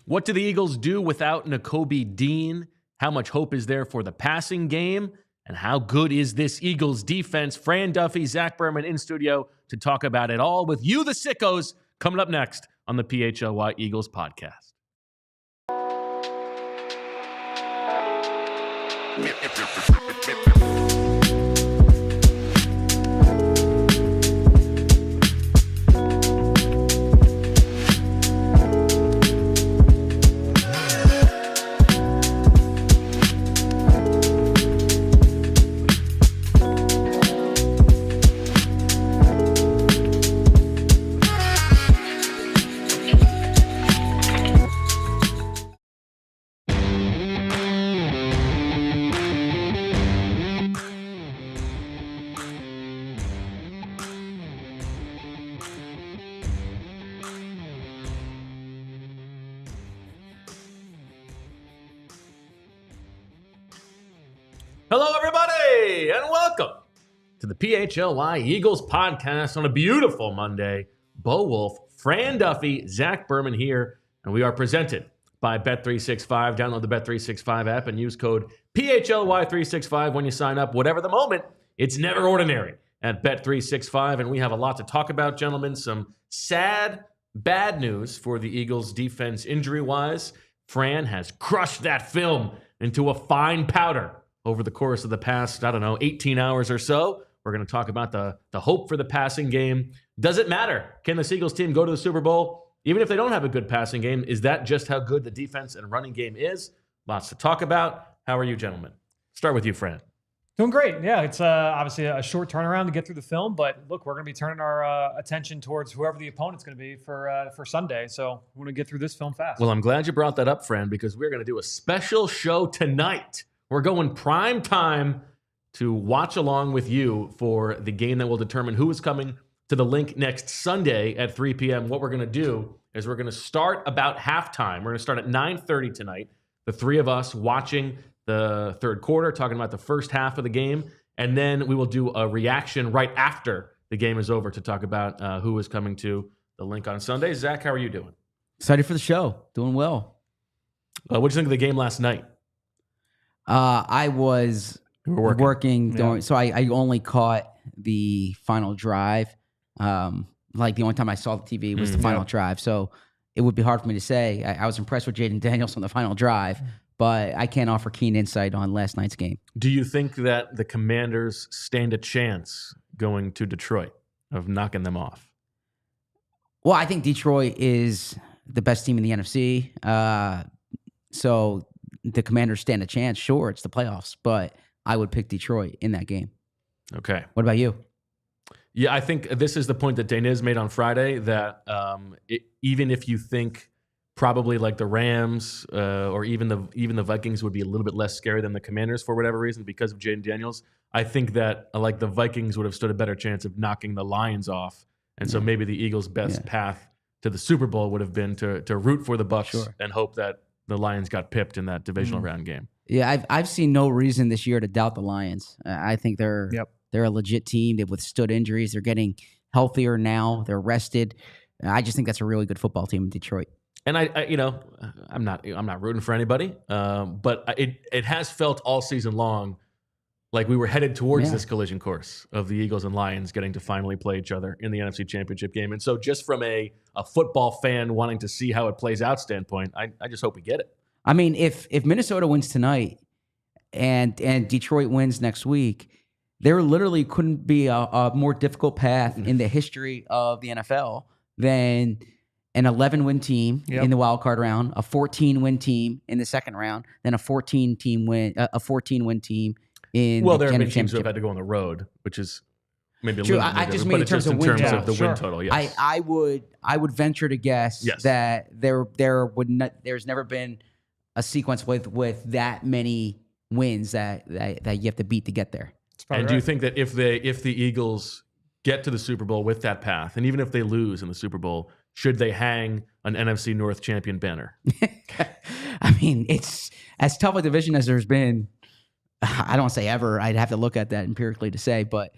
What do the Eagles do without Nakobe Dean? How much hope is there for the passing game? And how good is this Eagles defense? Fran Duffy, Zack Berman in studio to talk about it all with you, the sickos, coming up next on the PHLY Eagles podcast. Hello, everybody, and welcome to the PHLY Eagles podcast on a beautiful Monday. Bo Wulf, Fran Duffy, Zack Berman here, and we are presented by Bet365. Download the Bet365 app and use code PHLY365 when you sign up. Whatever the moment, it's never ordinary at Bet365, and we have a lot to talk about, gentlemen. Some sad, bad news for the Eagles defense injury-wise. Fran has crushed that film into a fine powder over the course of the past, 18 hours or so. We're going to talk about the hope for the passing game. Does it matter? Can this Eagles team go to the Super Bowl? Even if they don't have a good passing game, is that just how good the defense and running game is? Lots to talk about. How are you, gentlemen? Start with you, Fran. Doing great. Yeah, it's obviously a short turnaround to get through the film, but look, we're going to be turning our attention towards whoever the opponent's going to be for Sunday. So we want to get through this film fast. Well, I'm glad you brought that up, Fran, because we're going to do a special show tonight. We're going prime time to watch along with you for the game that will determine who is coming to the link next Sunday at 3 p.m. What we're going to do is we're going to start about halftime. We're going to start at 9:30 tonight, the three of us watching the third quarter, talking about the first half of the game, and then we will do a reaction right after the game is over to talk about who is coming to the link on Sunday. Zack, how are you doing? Excited for the show. Doing well. What did you think of the game last night? I was working during, so I only caught the final drive. Like the only time I saw the TV was the final drive. So it would be hard for me to say. I was impressed with Jaden Daniels on the final drive, but I can't offer keen insight on last night's game. Do you think that the Commanders stand a chance going to Detroit of knocking them off? Well, I think Detroit is the best team in the NFC. So the Commanders stand a chance. Sure, it's the playoffs, but I would pick Detroit in that game. Okay. What about you? Yeah, I think this is the point that Daniz made on Friday, that even if you think probably like the Rams or even the Vikings would be a little bit less scary than the Commanders for whatever reason because of Jaden Daniels, I think that like the Vikings would have stood a better chance of knocking the Lions off. And so maybe the Eagles' best path to the Super Bowl would have been to root for the Bucs and hope that the Lions got pipped in that divisional round game. Yeah, I've seen no reason this year to doubt the Lions. I think they're a legit team. They've withstood injuries. They're getting healthier now. They're rested. I just think that's a really good football team in Detroit. And I'm not rooting for anybody, but it has felt all season long like we were headed towards this collision course of the Eagles and Lions getting to finally play each other in the NFC Championship game. And so just from a football fan wanting to see how it plays out standpoint, I just hope we get it. I mean, if Minnesota wins tonight and Detroit wins next week, there literally couldn't be a more difficult path in the history of the NFL than an 11-win team in the wild card round, a 14-win team in the second round, then a 14-win team in there the have been teams who championship. have had to go on the road, which is maybe a True. little bit I just different, mean but in terms just of in terms win of the win total. Yes, I would venture to guess that there's never been a sequence with that many wins that you have to beat to get there. And do you think that if the Eagles get to the Super Bowl with that path, and even if they lose in the Super Bowl, should they hang an NFC North champion banner? I mean, it's as tough a division as there's been. I don't want to say ever. I'd have to look at that empirically to say, but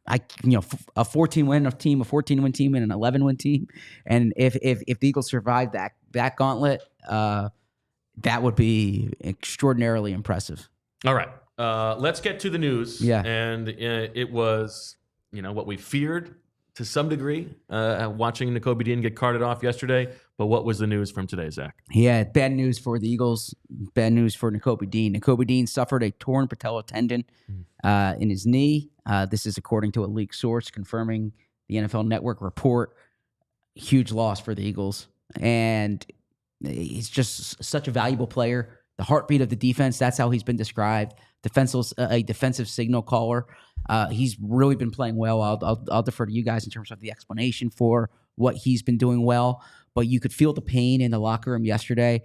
a 14-win team, a 14-win team, and an 11-win team. And if the Eagles survive that gauntlet, that would be extraordinarily impressive. All right. Let's get to the news. Yeah. And it was, what we feared to some degree, watching Nakobe Dean get carted off yesterday. But what was the news from today, Zach? Yeah, bad news for the Eagles. Bad news for Nakobe Dean. Nakobe Dean suffered a torn patella tendon in his knee. This is according to a leaked source confirming the NFL Network report. Huge loss for the Eagles. And he's just such a valuable player. The heartbeat of the defense, that's how he's been described. A defensive signal caller. He's really been playing well. I'll defer to you guys in terms of the explanation for what he's been doing well. But you could feel the pain in the locker room yesterday.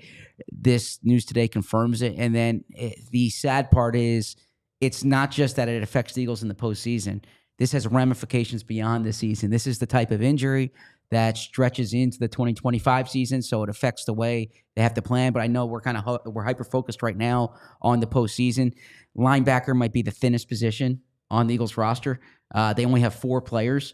This news today confirms it. And then the sad part is it's not just that it affects the Eagles in the postseason. This has ramifications beyond the season. This is the type of injury that stretches into the 2025 season, so it affects the way they have to plan. But I know we're hyper-focused right now on the postseason. Linebacker might be the thinnest position on the Eagles roster. They only have 4 players.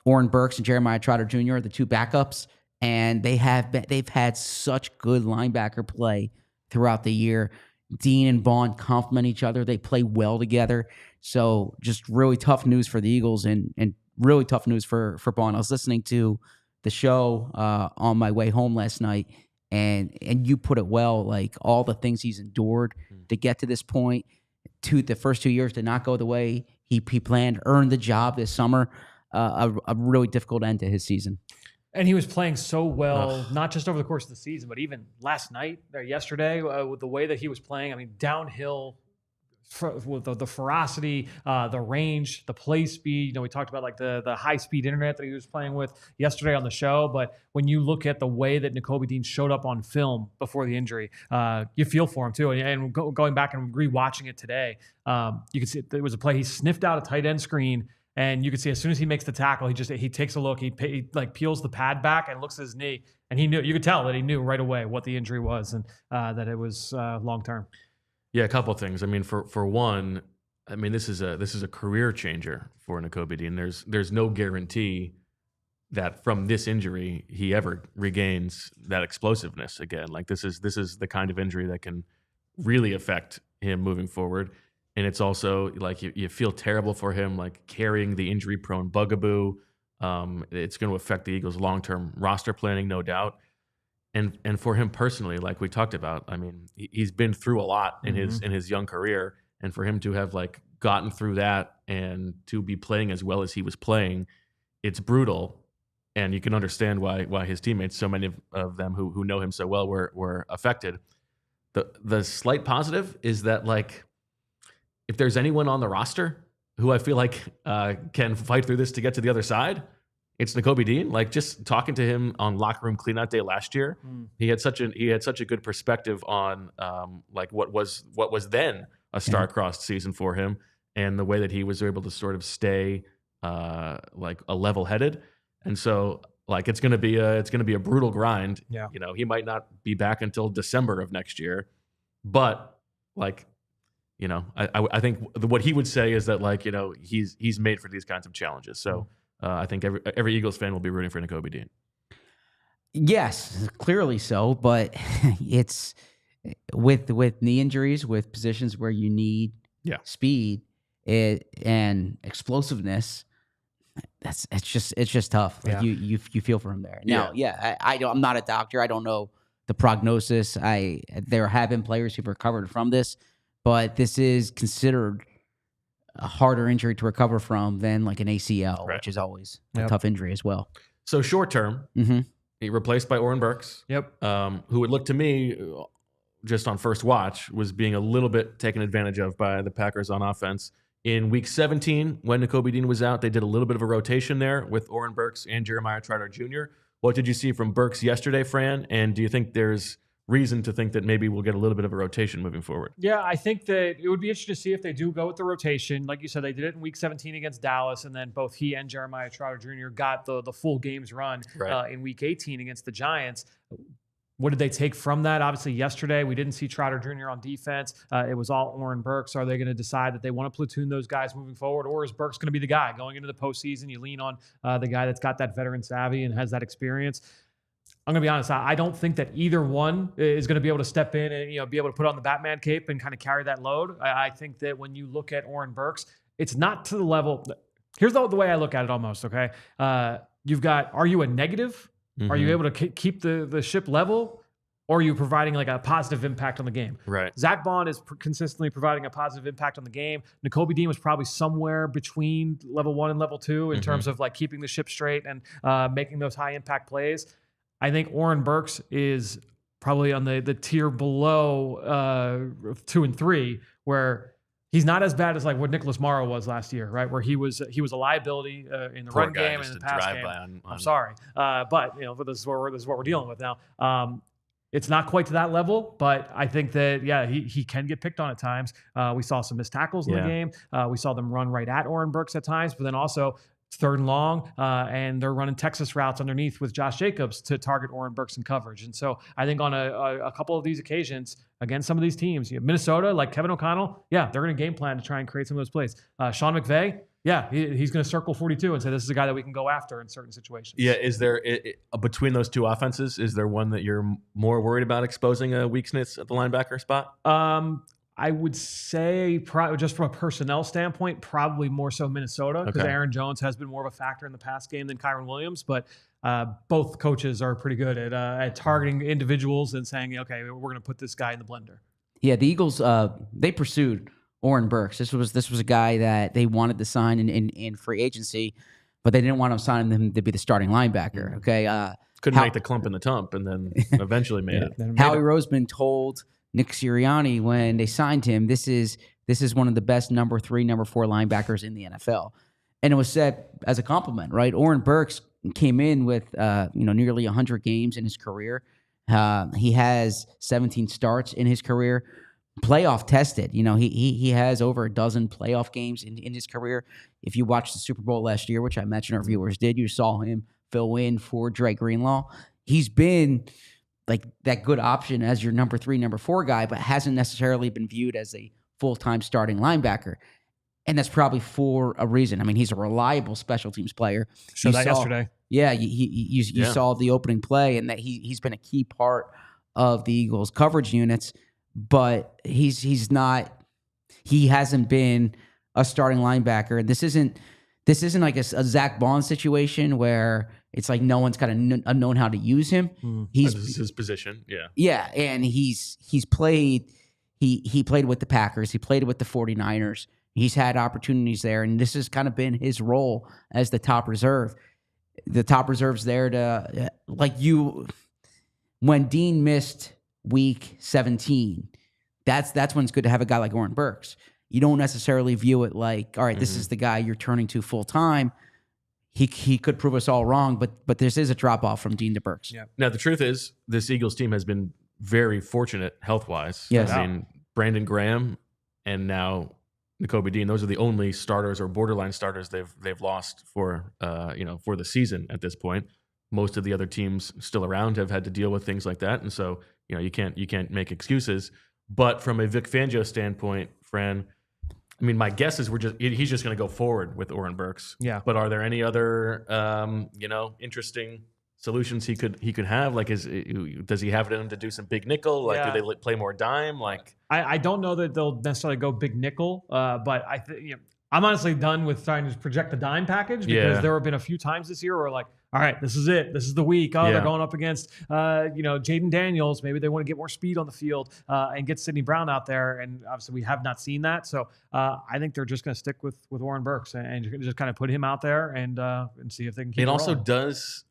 Burks and Jeremiah Trotter Jr. are the 2 backups. And they've had such good linebacker play throughout the year. Dean and Baun complement each other. They play well together. So just really tough news for the Eagles and really tough news for Baun. I was listening to the show on my way home last night, and you put it well, like all the things he's endured to get to this point. The first 2 years did not go the way he planned, earned the job this summer. A really difficult end to his season. And he was playing so well, not just over the course of the season, but even last night or yesterday with the way that he was playing. I mean, downhill with the ferocity, the range, the play speed. We talked about like the high-speed internet that he was playing with yesterday on the show. But when you look at the way that Nakobe Dean showed up on film before the injury, you feel for him too. And going back and rewatching it today, you can see there was a play. He sniffed out a tight end screen. And you can see as soon as he makes the tackle, he takes a look. He like peels the pad back and looks at his knee, and he knew. You could tell that he knew right away what the injury was and that it was long term. Yeah, a couple of things. I mean, for one, I mean this is a career changer for Nakobe Dean. There's no guarantee that from this injury he ever regains that explosiveness again. Like this is the kind of injury that can really affect him moving forward. And it's also like you feel terrible for him, like carrying the injury-prone bugaboo. It's going to affect the Eagles' long-term roster planning, no doubt. And for him personally, like we talked about, I mean, he's been through a lot in his young career, and for him to have like gotten through that and to be playing as well as he was playing, it's brutal. And you can understand why his teammates, so many of them who know him so well, were affected. The slight positive is that like, if there's anyone on the roster who I feel like can fight through this to get to the other side, it's Nakobe Dean. Like just talking to him on locker room cleanout day last year, he had such a good perspective on like what was then a star-crossed season for him, and the way that he was able to sort of stay like a level-headed. And so like it's gonna be a brutal grind. Yeah. He might not be back until December of next year, but like. I think what he would say is that like he's made for these kinds of challenges. So I think every Eagles fan will be rooting for Nakobe Dean. Yes, clearly so. But it's with knee injuries, with positions where you need speed and explosiveness. It's just tough. Like you feel for him there. Now, I'm not a doctor. I don't know the prognosis. There have been players who've recovered from this. But this is considered a harder injury to recover from than like an ACL, which is always a tough injury as well. So short term, he replaced by Burks, who would look to me, just on first watch, was being a little bit taken advantage of by the Packers on offense. In Week 17, when Nakobe Dean was out, they did a little bit of a rotation there with Burks and Jeremiah Trotter Jr. What did you see from Burks yesterday, Fran? And do you think there's reason to think that maybe we'll get a little bit of a rotation moving forward? Yeah, I think that it would be interesting to see if they do go with the rotation. Like you said, they did it in Week 17 against Dallas, and then both he and Jeremiah Trotter Jr. got the full games run in Week 18 against the Giants. What did they take from that? Obviously, yesterday we didn't see Trotter Jr. on defense. It was all Oren Burks. Are they going to decide that they want to platoon those guys moving forward, or is Burks going to be the guy going into the postseason? You lean on the guy that's got that veteran savvy and has that experience. I'm going to be honest. I don't think that either one is going to be able to step in and be able to put on the Batman cape and kind of carry that load. I think that when you look at Oren Burks, it's not to the level. Here's the way I look at it almost. Okay, you've got. Are you a negative? Are you able to keep the ship level, or are you providing like a positive impact on the game? Right. Zack Baun is consistently providing a positive impact on the game. Nakobe Dean was probably somewhere between level 1 and level 2 in terms of like keeping the ship straight and making those high impact plays. I think Oren Burks is probably on the tier below 2 and 3, where he's not as bad as like what Nicholas Morrow was last year, right? Where he was a liability in the run game and in the pass game. I'm sorry, but this is what we're dealing with now. It's not quite to that level, but I think that he can get picked on at times. We saw some missed tackles in the game. We saw them run right at Oren Burks at times, but then also 3rd and long, and they're running Texas routes underneath with Josh Jacobs to target Oren Burks in coverage. And so I think on a couple of these occasions against some of these teams, Minnesota, like Kevin O'Connell, they're going to game plan to try and create some of those plays. Sean McVay, he's going to circle 42 and say this is a guy that we can go after in certain situations. Yeah, is there between those two offenses, is there one that you're more worried about exposing a weakness at the linebacker spot? I would say just from a personnel standpoint, probably more so Minnesota, because Aaron Jones has been more of a factor in the pass game than Kyron Williams. But both coaches are pretty good at targeting individuals and saying, okay, we're going to put this guy in the blender. Yeah, the Eagles, they pursued Oren Burks. This was a guy that they wanted to sign in free agency, but they didn't want to sign him to be the starting linebacker. Okay, couldn't make the clump in the tump, and then eventually made it. Howie Roseman told Nick Sirianni when they signed him, this is one of the best number 3, number 4 linebackers in the NFL. And it was said as a compliment, right? Oren Burks came in with nearly 100 games in his career. He has 17 starts in his career. Playoff tested. He has over a dozen playoff games in his career. If you watched the Super Bowl last year, which I imagine our viewers did, you saw him fill in for Dre Greenlaw. He's been like that good option as your number 3, number 4 guy, but hasn't necessarily been viewed as a full-time starting linebacker. And that's probably for a reason. I mean, he's a reliable special teams player. Showed that yesterday. Yeah, you saw the opening play, and that he's been a key part of the Eagles' coverage units, but he hasn't been a starting linebacker. This isn't like a Zack Baun situation where it's like no one's kind of known how to use him. This is his position. Yeah, and he's played. He played with the Packers. He played with the 49ers. He's had opportunities there, and this has kind of been his role as the top reserve. The top reserve's there to when Dean missed week 17. That's when it's good to have a guy like Oren Burks. You don't necessarily view it like, all right, this is the guy you're turning to full time. He could prove us all wrong, but this is a drop off from Dean to Burks. Yeah. Now the truth is, this Eagles team has been very fortunate health wise. Yes. I mean, Brandon Graham and now Nakobe Dean, those are the only starters or borderline starters they've lost for the season at this point. Most of the other teams still around have had to deal with things like that, and so you can't make excuses. But from a Vic Fangio standpoint, Fran, I mean, my guess is he's just going to go forward with Oren Burks. Yeah. But are there any other interesting solutions he could have? Like, does he have it in him to do some big nickel? Like, do they play more dime? Like, I don't know that they'll necessarily go big nickel, but I think I'm honestly done with trying to project the dime package because there have been a few times this year where like, all right, this is it. This is the week. They're going up against Jaden Daniels. Maybe they want to get more speed on the field and get Sidney Brown out there. And obviously we have not seen that. So I think they're just going to stick with Oren Burks and just kind of put him out there and see if they can keep it also rolling. Does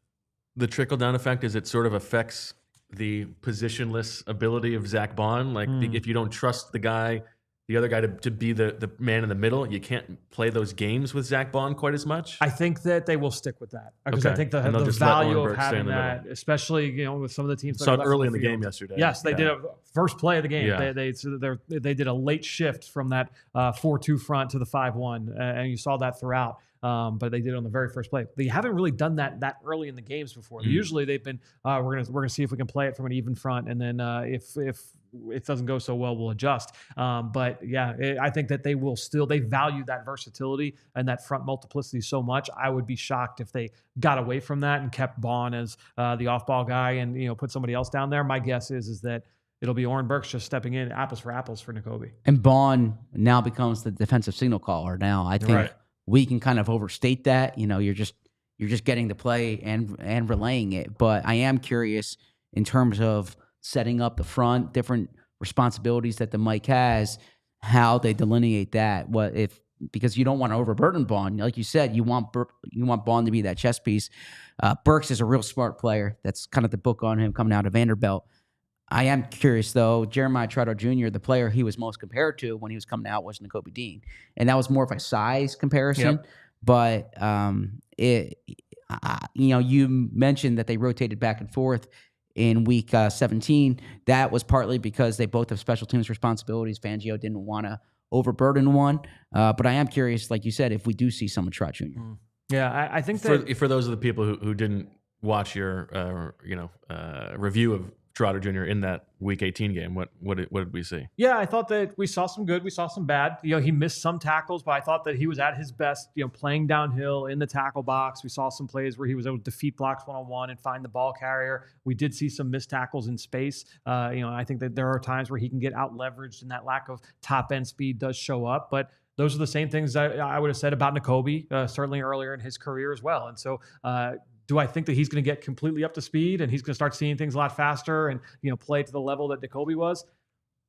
the trickle-down effect is it sort of affects the positionless ability of Zack Baun. Like if you don't trust the guy, the other guy to be the man in the middle. You can't play those games with Zack Baun quite as much. I think that they will stick with that because I think the just let value Oren of Burks stay in having the that, especially with some of the teams that Saw are it left early on in the field. game yesterday. Yes, they did a first play of the game. Yeah. They did a late shift from that 4-2 front to the 5-1, and you saw that throughout. But they did it on the very first play. They haven't really done that early in the games before. Usually they've been we're gonna see if we can play it from an even front, and then if it doesn't go so well, we'll adjust. But yeah, I think that they value that versatility and that front multiplicity so much. I would be shocked if they got away from that and kept Baun as the off-ball guy and put somebody else down there. My guess is that it'll be Oren Burks just stepping in, apples for Nakobe. And Baun now becomes the defensive signal caller. Now I think we can kind of overstate that. You're just getting the play and relaying it. But I am curious in terms of setting up the front, different responsibilities that the Mike has, how they delineate that. Because you don't want to overburden Baun. Like you said, you want Baun to be that chess piece. Burks is a real smart player. That's kind of the book on him coming out of Vanderbilt. I am curious, though. Jeremiah Trotter Jr., the player he was most compared to when he was coming out was Nakobe Dean. And that was more of a size comparison. Yep. But you mentioned that they rotated back and forth in week 17. That was partly because they both have special teams responsibilities. Fangio didn't want to overburden one. But I am curious, like you said, if we do see someone Trotter Jr. Yeah, I think that for those of the people who didn't watch your review of Trotter Jr. in that Week 18 game, what did we see? Yeah, I thought that we saw some good, we saw some bad. He missed some tackles, but I thought that he was at his best, playing downhill in the tackle box. We saw some plays where he was able to defeat blocks one-on-one and find the ball carrier. We did see some missed tackles in space. I think that there are times where he can get out-leveraged and that lack of top-end speed does show up, but those are the same things that I would have said about Nakobe, certainly earlier in his career as well. And so, do I think that he's going to get completely up to speed and he's going to start seeing things a lot faster and play to the level that Nakobe was?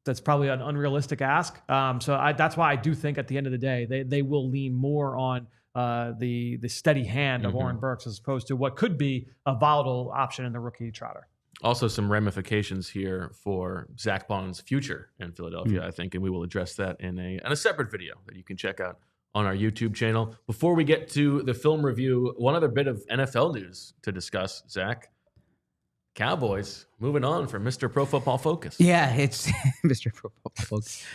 That's probably an unrealistic ask. That's why I do think at the end of the day they will lean more on the steady hand of Oren Burks as opposed to what could be a volatile option in the rookie Trotter. Also, some ramifications here for Zack Baun's future in Philadelphia, I think, and we will address that in a separate video that you can check out on our YouTube channel. Before we get to the film review, one other bit of NFL news to discuss, Zach. Cowboys moving on from Mr. Pro Football Focus. Yeah, it's Mr. Pro Football Focus.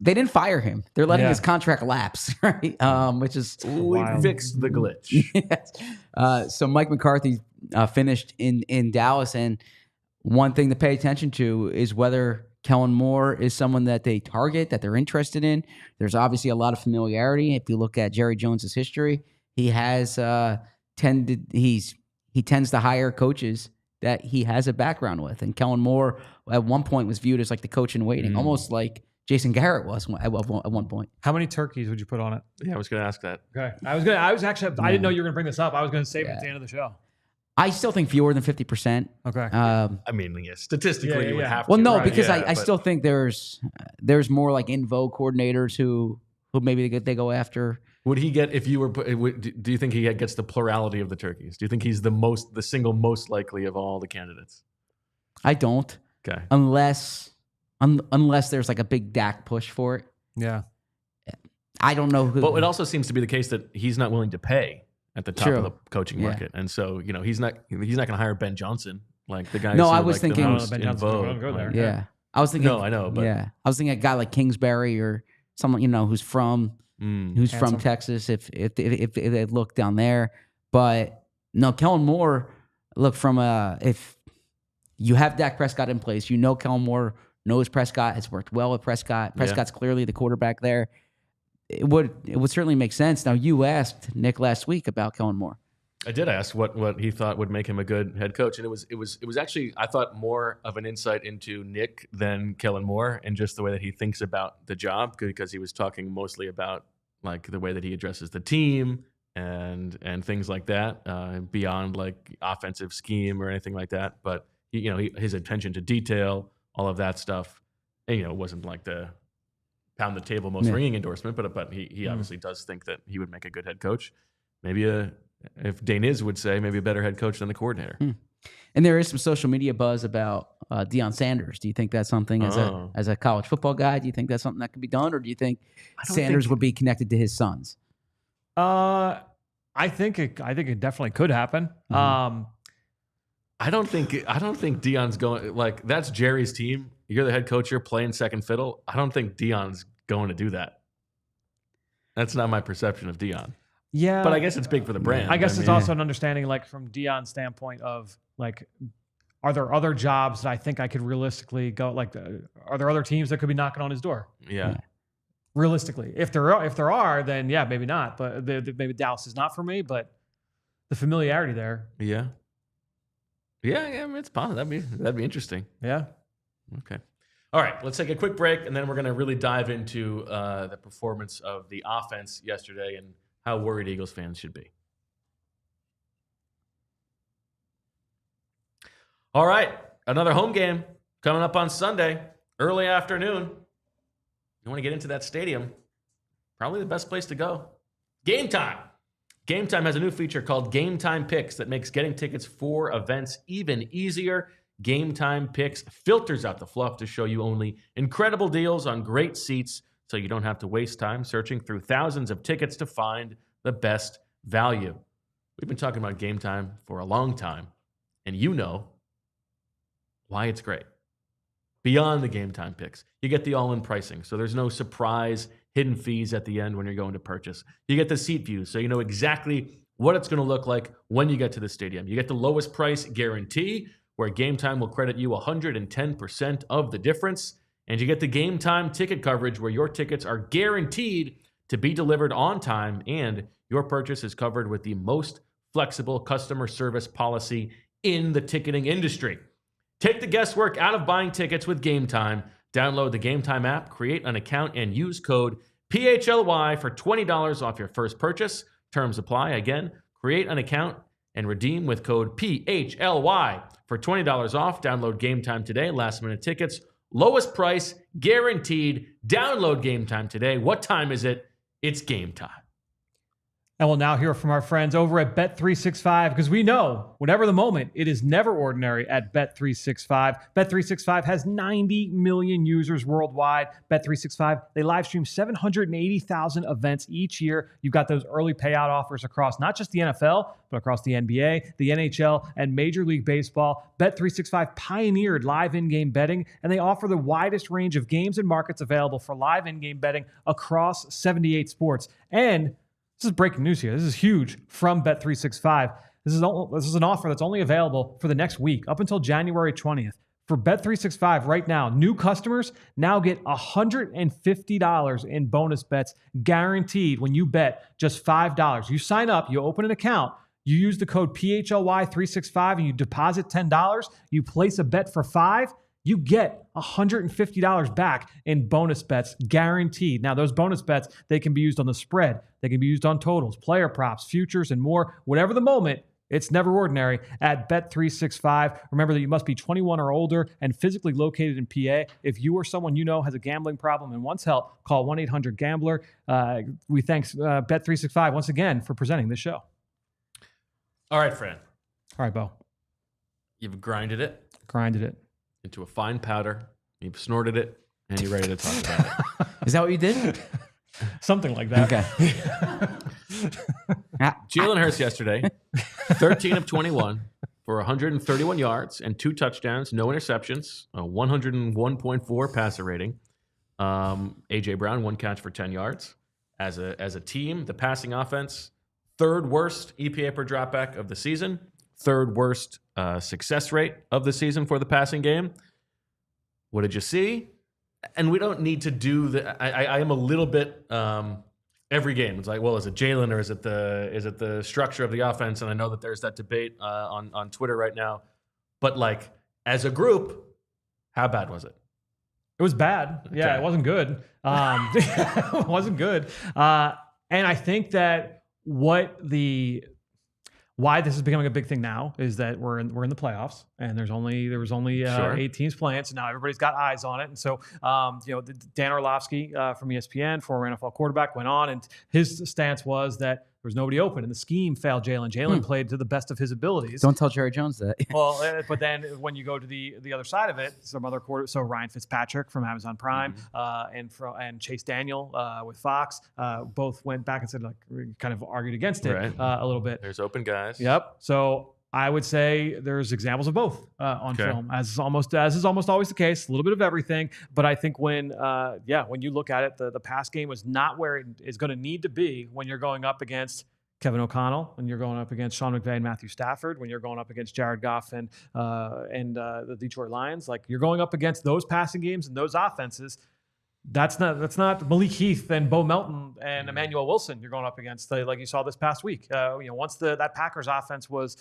They didn't fire him. They're letting his contract lapse, right? Which is we fixed the glitch. Yes. So Mike McCarthy finished in Dallas, and one thing to pay attention to is whether Kellen Moore is someone that they target, that they're interested in. There's obviously a lot of familiarity. If you look at Jerry Jones's history, he has he tends to hire coaches that he has a background with. And Kellen Moore at one point was viewed as like the coach in waiting, almost like Jason Garrett was at one point. How many turkeys would you put on it? Yeah, I was going to ask that. Okay. I didn't know you were going to bring this up. I was going to save it at the end of the show. I still think fewer than 50%. Okay. Statistically, you would have to. Well, no, because I still think there's more like in vogue coordinators who maybe they go after. Would he get, if you were, do you think he gets the plurality of the turkeys? Do you think he's the single most likely of all the candidates? I don't. Okay. Unless there's like a big Dak push for it. Yeah. I don't know who. But it also seems to be the case that he's not willing to pay at the top of the coaching market, and so he's not going to hire Ben Johnson, like the guy. No, I was thinking Ben Johnson won't go there. Yeah, I was thinking. No, I know, but I was thinking a guy like Kingsbury or someone who's from Texas. If they look down there, but no, Kellen Moore. Look if you have Dak Prescott in place, Kellen Moore knows Prescott, has worked well with Prescott. Prescott's clearly the quarterback there. It would certainly make sense. Now, you asked Nick last week about Kellen Moore. I did ask what he thought would make him a good head coach, and it was actually, I thought, more of an insight into Nick than Kellen Moore, and just the way that he thinks about the job, because he was talking mostly about like the way that he addresses the team and things like that, beyond like offensive scheme or anything like that. But his attention to detail, all of that stuff, and, it wasn't like the pound the table most ringing endorsement, but he obviously does think that he would make a good head coach. Maybe if Daniz would say, maybe a better head coach than the coordinator. And there is some social media buzz about Deion Sanders. Do you think that's something as a college football guy? Do you think that's something that could be done, or do you think Sanders would be connected to his sons? I think it definitely could happen. I don't think Deion's going, like, that's Jerry's team. You're the head coach. You're playing second fiddle. I don't think Deion's going to do that. That's not my perception of Deion. Yeah, but I guess it's big for the brand. I guess it's also an understanding, like, from Deion's standpoint of, like, are there other jobs that I think I could realistically go? Like, are there other teams that could be knocking on his door? Yeah. Realistically, if there are, then yeah, maybe not. But maybe Dallas is not for me. But the familiarity there. Yeah. Yeah, I mean, it's possible. That'd be interesting. Yeah. Okay. All right, let's take a quick break, and then we're going to really dive into the performance of the offense yesterday and how worried Eagles fans should be. All right, another home game coming up on Sunday, early afternoon. You want to get into that stadium, probably the best place to go. Game Time. Game Time has a new feature called Game Time Picks that makes getting tickets for events even easier. Game Time Picks filters out the fluff to show you only incredible deals on great seats, so you don't have to waste time searching through thousands of tickets to find the best value. We've been talking about Game Time for a long time, and you know why it's great. Beyond the Game Time Picks, you get the all-in pricing, so there's no surprise hidden fees at the end when you're going to purchase. You get the seat views, so you know exactly what it's going to look like when you get to the stadium. You get the lowest price guarantee, where Game Time will credit you 110% of the difference. And you get the Game Time ticket coverage, where your tickets are guaranteed to be delivered on time, and your purchase is covered with the most flexible customer service policy in the ticketing industry. Take the guesswork out of buying tickets with Game Time. Download the Game Time app, create an account, and use code PHLY for $20 off your first purchase. Terms apply. Again, create an account and redeem with code PHLY for $20 off. Download Game Time today. Last minute tickets, lowest price, guaranteed. Download Game Time today. What time is it? It's game time. And we'll now hear from our friends over at Bet365, because we know, whatever the moment, it is never ordinary at Bet365. Bet365 has 90 million users worldwide. Bet365, they live stream 780,000 events each year. You've got those early payout offers across not just the NFL, but across the NBA, the NHL, and Major League Baseball. Bet365 pioneered live in-game betting, and they offer the widest range of games and markets available for live in-game betting across 78 sports. And this is breaking news here. This is huge from Bet365. This is an offer that's only available for the next week, up until January 20th. For Bet365 right now, new customers now get $150 in bonus bets guaranteed when you bet just $5. You sign up, you open an account, you use the code PHLY365, and you deposit $10. You place a bet for $5. You get $150 back in bonus bets guaranteed. Now, those bonus bets, they can be used on the spread. They can be used on totals, player props, futures, and more. Whatever the moment, it's never ordinary at Bet365. Remember that you must be 21 or older and physically located in PA. If you or someone you know has a gambling problem and wants help, call 1-800-GAMBLER. We thank Bet365 once again for presenting this show. All right, Fran. All right, Bo. You've grinded it. Into a fine powder. You've snorted it, and you're ready to talk about it. Is that what you did? Something like that. Okay. Jalen Hurts yesterday, 13 of 21 for 131 yards and 2 touchdowns, no interceptions, a 101.4 passer rating. A.J. Brown, 1 catch for 10 yards. As a team, the passing offense, 3rd worst EPA per dropback of the season, 3rd worst success rate of the season for the passing game. What did you see? And we don't need to do the. I am a little bit every game. It's like, well, is it Jalen or is it the structure of the offense? And I know that there's that debate on Twitter right now. But like as a group, how bad was it? It was bad. Okay. Yeah, it wasn't good. It wasn't good. And I think that why this is becoming a big thing now is that we're in the playoffs, and there was only 8 teams playing, so now everybody's got eyes on it. And so Dan Orlovsky from ESPN, former NFL quarterback, went on, and his stance was that was nobody open, and the scheme failed Jalen. Jalen played to the best of his abilities. Don't tell Jerry Jones that. Well, but then when you go to the other side of it, some other quarter. So Ryan Fitzpatrick from Amazon Prime and Chase Daniel with Fox both went back and said, like, kind of argued against it a little bit. There's open guys. Yep. So I would say there's examples of both on film, as is almost always the case. A little bit of everything, but I think when you look at it, the pass game was not where it is going to need to be when you're going up against Kevin O'Connell, when you're going up against Sean McVay and Matthew Stafford, when you're going up against Jared Goff and the Detroit Lions. Like, you're going up against those passing games and those offenses. That's not Malik Heath and Bo Melton and Emmanuel Wilson you're going up against, like you saw this past week. Once that Packers offense once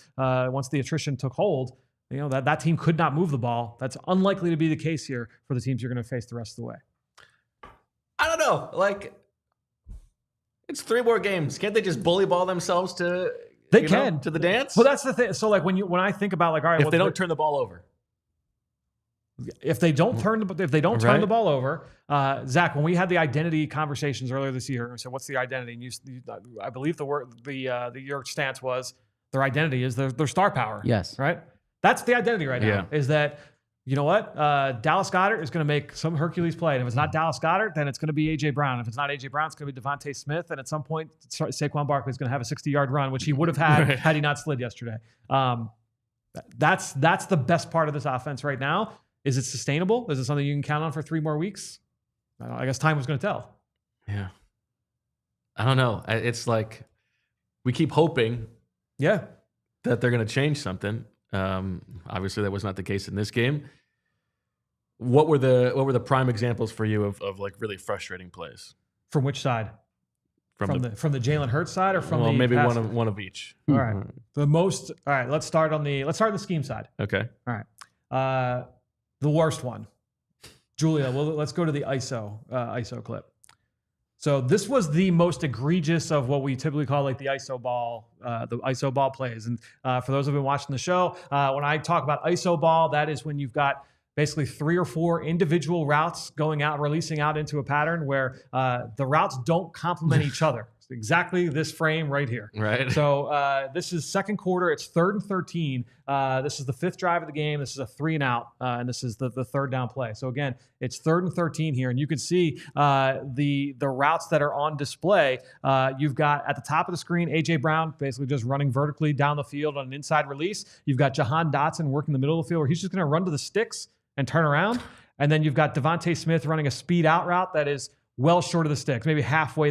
the attrition took hold, that team could not move the ball. That's unlikely to be the case here for the teams you're going to face the rest of the way. I don't know. Like, it's 3 more games. Can't they just bully ball themselves to to the dance? Well, that's the thing. So, like, when I think about, like, all right, if they don't turn the ball over. If they don't turn the ball over, Zach, when we had the identity conversations earlier this year, we said, "What's the identity?" And I believe your stance was their identity is their star power. Yes, right. That's the identity right now. Is that, you know what? Dallas Goedert is going to make some Hercules play, and if it's not Dallas Goedert, then it's going to be AJ Brown. If it's not AJ Brown, it's going to be Devontae Smith, and at some point, Saquon Barkley is going to have a 60-yard run, which he would have had had he not slid yesterday. That's the best part of this offense right now. Is it sustainable? Is it something you can count on for 3 more weeks? I guess time was going to tell. Yeah. I don't know. It's like we keep hoping that they're going to change something. Obviously, that was not the case in this game. What were the prime examples for you of like really frustrating plays? From which side? From the Jalen Hurts side, or from maybe one of each. All right. All right. Let's start on the scheme side. Okay. All right. The worst one, Julia. Well, let's go to the ISO clip. So this was the most egregious of what we typically call like the ISO ball plays. And for those who've been watching the show, when I talk about ISO ball, that is when you've got basically 3 or 4 individual routes going out, releasing out into a pattern where the routes don't complement each other. It's exactly this frame right here. Right. So this is second quarter. It's 3rd and 13. This is the 5th drive of the game. This is a 3 and out, and this is the 3rd down play. So again, it's 3rd and 13 here, and you can see the routes that are on display. You've got at the top of the screen AJ Brown basically just running vertically down the field on an inside release. You've got Jahan Dotson working the middle of the field where he's just going to run to the sticks and turn around, and then you've got Devontae Smith running a speed out route that is well short of the sticks, maybe halfway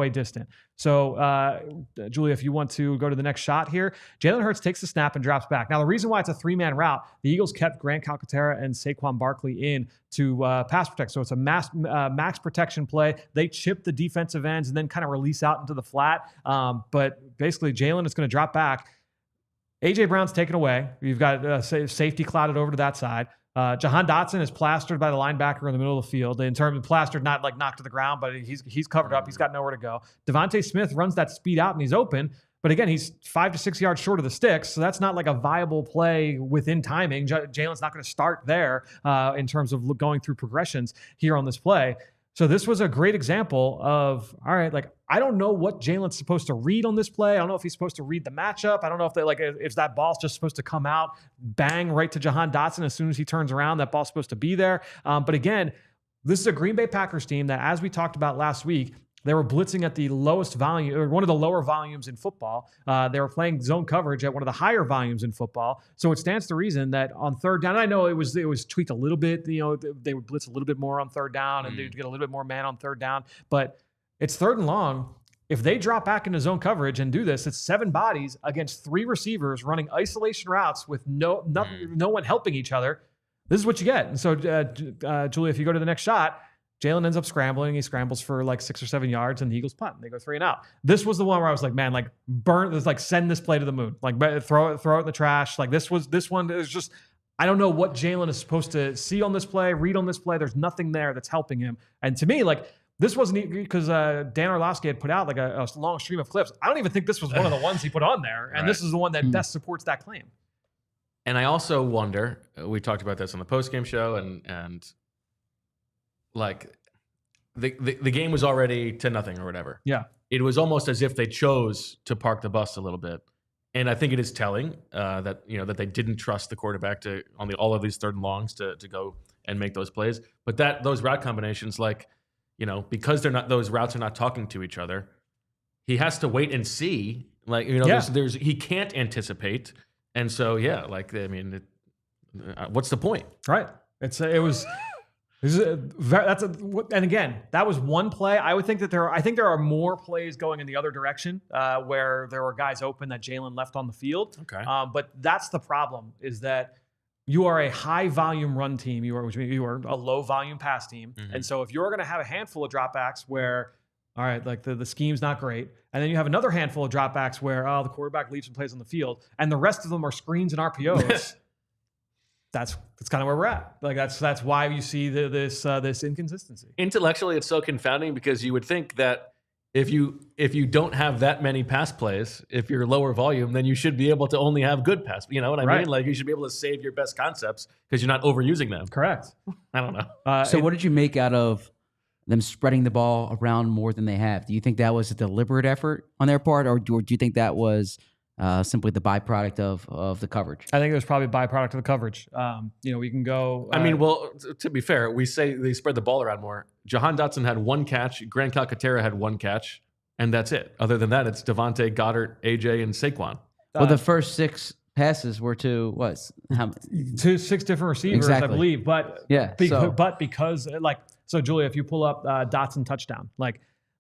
distant. So, Julia, if you want to go to the next shot here, Jalen Hurts takes the snap and drops back. Now, the reason why it's a 3-man route, the Eagles kept Grant Calcaterra and Saquon Barkley in to pass protect. So it's a max protection play. They chip the defensive ends and then kind of release out into the flat. But basically, Jalen is going to drop back. A.J. Brown's taken away. You've got safety clouded over to that side. Jahan Dotson is plastered by the linebacker in the middle of the field. In terms of plastered, not like knocked to the ground, but he's covered up. He's got nowhere to go. Devontae Smith runs that speed out and he's open. But again, he's 5 to 6 yards short of the sticks. So that's not like a viable play within timing. Jalen's not going to start there in terms of going through progressions here on this play. So this was a great example of, all right, like, I don't know what Jalen's supposed to read on this play. I don't know if he's supposed to read the matchup. I don't know if that ball's just supposed to come out, bang right to Jahan Dotson as soon as he turns around. That ball's supposed to be there. But again, this is a Green Bay Packers team that, as we talked about last week, they were blitzing at the lowest volume, or one of the lower volumes in football. They were playing zone coverage at one of the higher volumes in football. So it stands to reason that on 3rd down, I know it was tweaked a little bit. They would blitz a little bit more on 3rd down, and they'd get a little bit more man on 3rd down. But it's 3rd and long. If they drop back into zone coverage and do this, it's 7 bodies against 3 receivers running isolation routes with no one helping each other. This is what you get. And so, Julia, if you go to the next shot, Jalen ends up scrambling. He scrambles for like 6 or 7 yards, and the Eagles punt. And they go 3 and out. This was the one where I was like, man, like send this play to the moon. Like throw it in the trash. Like this one is just, I don't know what Jalen is supposed to see on this play, read on this play. There's nothing there that's helping him. And to me, like, this wasn't because Dan Orlovsky had put out like a long stream of clips. I don't even think this was one of the ones he put on there. And This is the one that best supports that claim. And I also wonder, we talked about this on the postgame show, and like, the game was already 10-0 or whatever. Yeah. It was almost as if they chose to park the bus a little bit. And I think it is telling that they didn't trust the quarterback to all of these third and longs to go and make those plays. But those route combinations, because those routes are not talking to each other, he has to wait and see. He can't anticipate, and so what's the point? Right. And again, that was one play. I would think that there are more plays going in the other direction where there were guys open that Jalen left on the field. Okay. But that's the problem, is that you are a high volume run team. Which means you are a low volume pass team. Mm-hmm. And so if you're going to have a handful of dropbacks where, all right, the scheme's not great, and then you have another handful of dropbacks where the quarterback leaves some plays on the field, and the rest of them are screens and RPOs. That's kind of where we're at. That's why you see this inconsistency. Intellectually, it's so confounding, because you would think that if you don't have that many pass plays, if you're lower volume, then you should be able to only have good pass. You know what I mean? Like, you should be able to save your best concepts because you're not overusing them. Correct. I don't know. So what did you make out of them spreading the ball around more than they have? Do you think that was a deliberate effort on their part, or do you think that was simply the byproduct of the coverage? I think it was probably a byproduct of the coverage. We can go. To be fair, we say they spread the ball around more. Jahan Dotson had one catch. Grant Calcaterra had one catch, and that's it. Other than that, it's Devontae, Goddard, AJ, and Saquon. Well, the first 6 passes were to to 6 different receivers, exactly. I believe. But because Julia, if you pull up Dotson touchdown,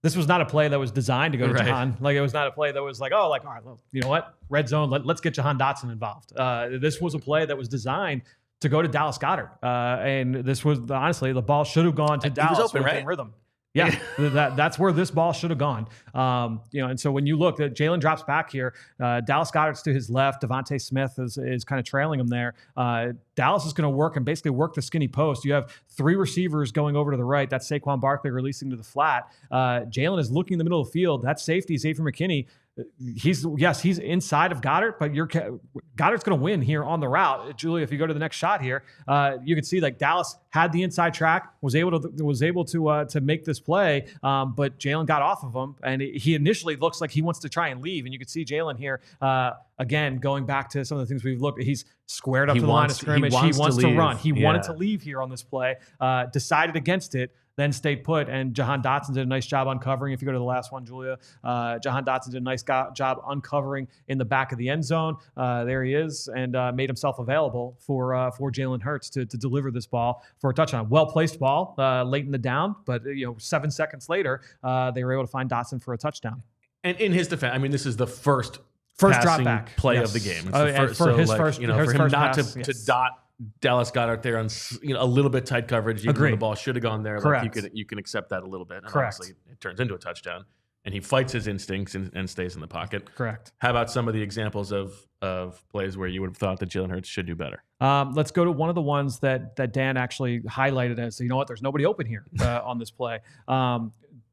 this was not a play that was designed to go to Jahan. It was not a play that was all right, well, you know what? Red zone, let's get Jahan Dotson involved. This was a play that was designed to go to Dallas Goedert. And this was, honestly, the ball should have gone to Dallas open, within rhythm. Yeah, that's where this ball should have gone. And so when you look, Jalen drops back here. Dallas Goedert's to his left. Devontae Smith is kind of trailing him there. Dallas is going to work the skinny post. You have 3 receivers going over to the right. That's Saquon Barkley releasing to the flat. Jalen is looking in the middle of the field. That's safety, Xavier McKinney. He's inside of Goddard, but Goddard's going to win here on the route. Julia, if you go to the next shot here, you can see Dallas had the inside track, was able to make this play, but Jalen got off of him, and he initially looks like he wants to try and leave, and you can see Jalen here again going back to some of the things we've looked at. He's squared up to the line of scrimmage. He wants to run. He wanted to leave here on this play, decided against it, then stayed put, and Jahan Dotson did a nice job uncovering. If you go to the last one, Julia, Jahan Dotson did a nice job uncovering in the back of the end zone. There he is, and made himself available for Jalen Hurts to deliver this ball for a touchdown. Well-placed ball late in the down, but 7 seconds later, they were able to find Dotson for a touchdown. And in his defense, I this is the first drop back play of the game. It's for him not to dot Dallas Goedert there on a little bit tight coverage. Even though the ball should have gone there. Correct. You can accept that a little bit. And correct. Obviously, it turns into a touchdown, and he fights his instincts and stays in the pocket. Correct. How about some of the examples of plays where you would have thought that Jalen Hurts should do better? Let's go to one of the ones that Dan actually highlighted as, there's nobody open here on this play.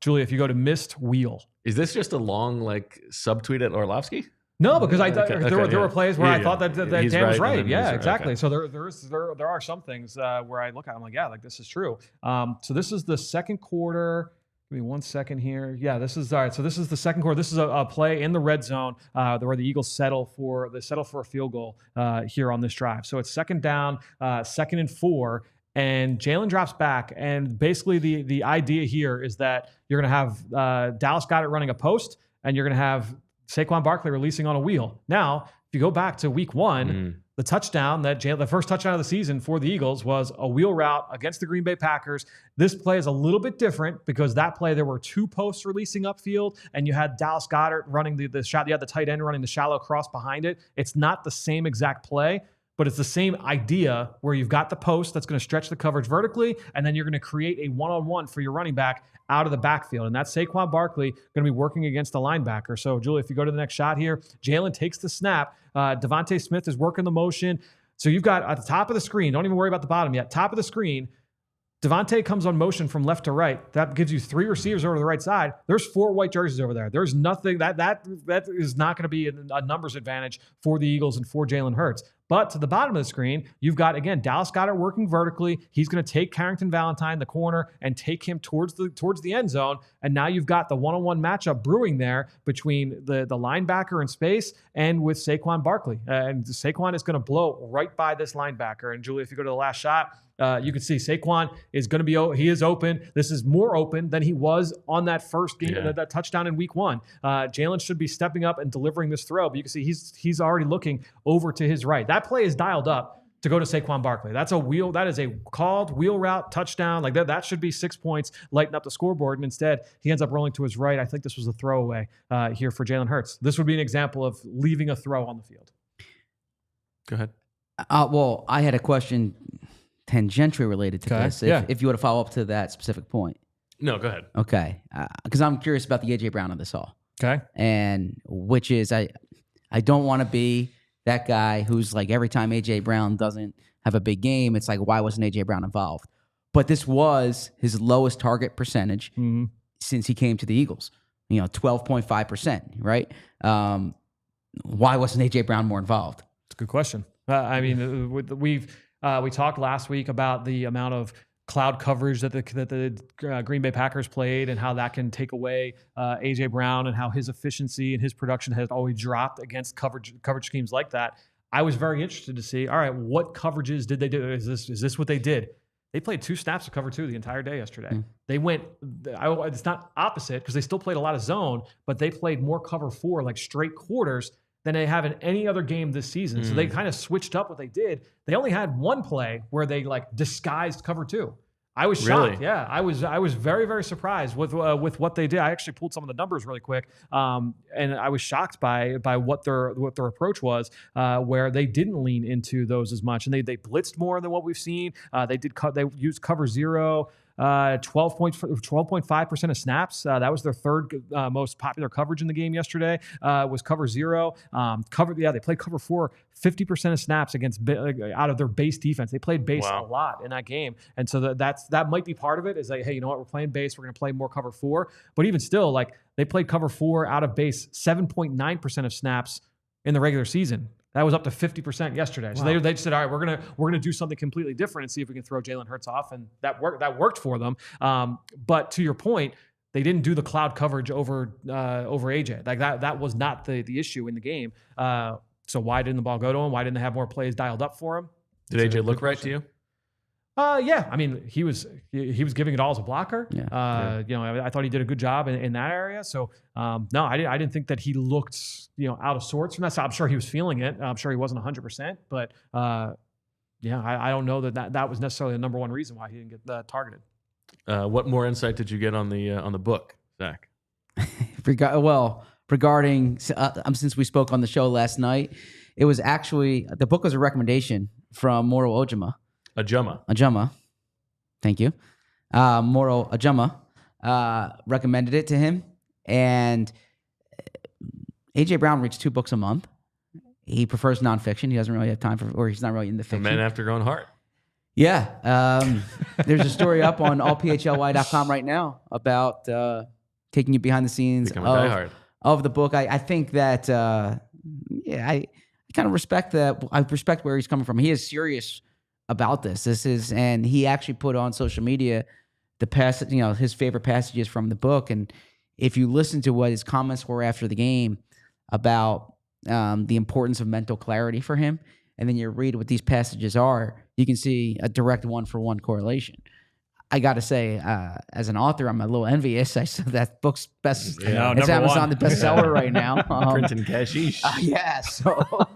Julia, if you go to missed wheel. Is this just a long subtweet at Orlovsky? No, because there were plays where I thought that Dan was right. Yeah, exactly. Okay. So there are some things where I look at, I'm this is true. So this is the second quarter. Give me 1 second here. Yeah, this is all right. So this is the second quarter. This is a play in the red zone where the Eagles settle for a field goal here on this drive. So it's second down, 2nd and 4. And Jalen drops back, and basically the idea here is that you're going to have Dallas Goedert running a post, and you're going to have Saquon Barkley releasing on a wheel. Now, if you go back to week 1, the touchdown the first touchdown of the season for the Eagles was a wheel route against the Green Bay Packers. This play is a little bit different because that play there were 2 posts releasing upfield, and you had Dallas Goedert running the shot. You had the tight end running the shallow cross behind it. It's not the same exact play, but it's the same idea where you've got the post that's going to stretch the coverage vertically, and then you're going to create a one-on-one for your running back out of the backfield. And that's Saquon Barkley going to be working against the linebacker. So, Julia, if you go to the next shot here, Jalen takes the snap. Devontae Smith is working the motion. So you've got at the top of the screen, don't even worry about the bottom yet, top of the screen, Devontae comes on motion from left to right. That gives you 3 receivers over to the right side. There's 4 white jerseys over there. There's nothing that is not going to be a numbers advantage for the Eagles and for Jalen Hurts. But to the bottom of the screen, you've got, again, Dallas Goedert working vertically. He's going to take Carrington Valentine, the corner, and take him towards the end zone. And now you've got the one-on-one matchup brewing there between the linebacker in space and with Saquon Barkley. And Saquon is going to blow right by this linebacker. And Julie, if you go to the last shot, you can see Saquon is going to be, he is open. This is more open than he was on that first game, that touchdown in week 1. Jalen should be stepping up and delivering this throw, but you can see he's already looking over to his right. That play is dialed up to go to Saquon Barkley. That is a called wheel route touchdown. Like that should be 6 points, lighten up the scoreboard. And instead, he ends up rolling to his right. I think this was a throwaway here for Jalen Hurts. This would be an example of leaving a throw on the field. Go ahead. Well, I had a question tangentially related to this. If you want to follow up to that specific point. No, go ahead. Okay. Because I'm curious about the A.J. Brown of this all. Okay. And which is, I don't want to be that guy who's like, every time A.J. Brown doesn't have a big game, it's like, why wasn't A.J. Brown involved? But this was his lowest target percentage since he came to the Eagles. 12.5%, right? Why wasn't A.J. Brown more involved? It's a good question. I mean, we talked last week about the amount of cloud coverage that the Green Bay Packers played and how that can take away A.J. Brown and how his efficiency and his production has always dropped against coverage schemes like that. I was very interested to see, all right, what coverages did they do? Is this what they did? They played 2 snaps of cover 2 the entire day yesterday. They went, it's not opposite because they still played a lot of zone, but they played more cover 4, like straight quarters, than they have in any other game this season. So they kind of switched up what they did. They only had one play where they like disguised cover 2. I was shocked. Really? Yeah, I was very, very surprised with what they did. I actually pulled some of the numbers really quick, and I was shocked by what their approach was, where they didn't lean into those as much, and they blitzed more than what we've seen. They used cover 0. 12.5% of snaps. That was their third most popular coverage in the game yesterday. Was cover 0. They played cover 4 50% of snaps against out of their base defense. They played base a lot in that game, and so that might be part of it. Is like, hey, you know what? We're playing base. We're going to play more cover 4. But even still, like they played cover 4 out of base 7.9% of snaps in the regular season. That was up to 50% yesterday. So they said, all right, we're gonna do something completely different and see if we can throw Jalen Hurts off, and that worked for them. But to your point, they didn't do the cloud coverage over AJ. Like that was not the issue in the game. So why didn't the ball go to him? Why didn't they have more plays dialed up for him? Did AJ look right to you? Yeah. I mean, he was giving it all as a blocker. Yeah. I thought he did a good job in that area. So no, I didn't think that he looked out of sorts from that. So I'm sure he was feeling it. I'm sure he wasn't 100%, but I don't know that was necessarily the number one reason why he didn't get targeted. What more insight did you get on the book, Zach? Regarding since we spoke on the show last night, it was actually the book was a recommendation from Moro Ojama. Ajama. Thank you. Moro Ajama recommended it to him. And A.J. Brown reads 2 books a month. He prefers nonfiction. He doesn't really have time or he's not really into fiction. Men after going hard. Yeah. There's a story up on allphly.com right now about taking you behind the scenes of the book. I think that, I kind of respect that. I respect where he's coming from. He is serious about this. And he actually put on social media the passage, his favorite passages from the book. And if you listen to what his comments were after the game about the importance of mental clarity for him, and then you read what these passages are, you can see a direct 1-for-1 correlation. I got to say, as an author, I'm a little envious. I saw that book's best. Yeah, it's Amazon, the bestseller right now. Printing cashish. So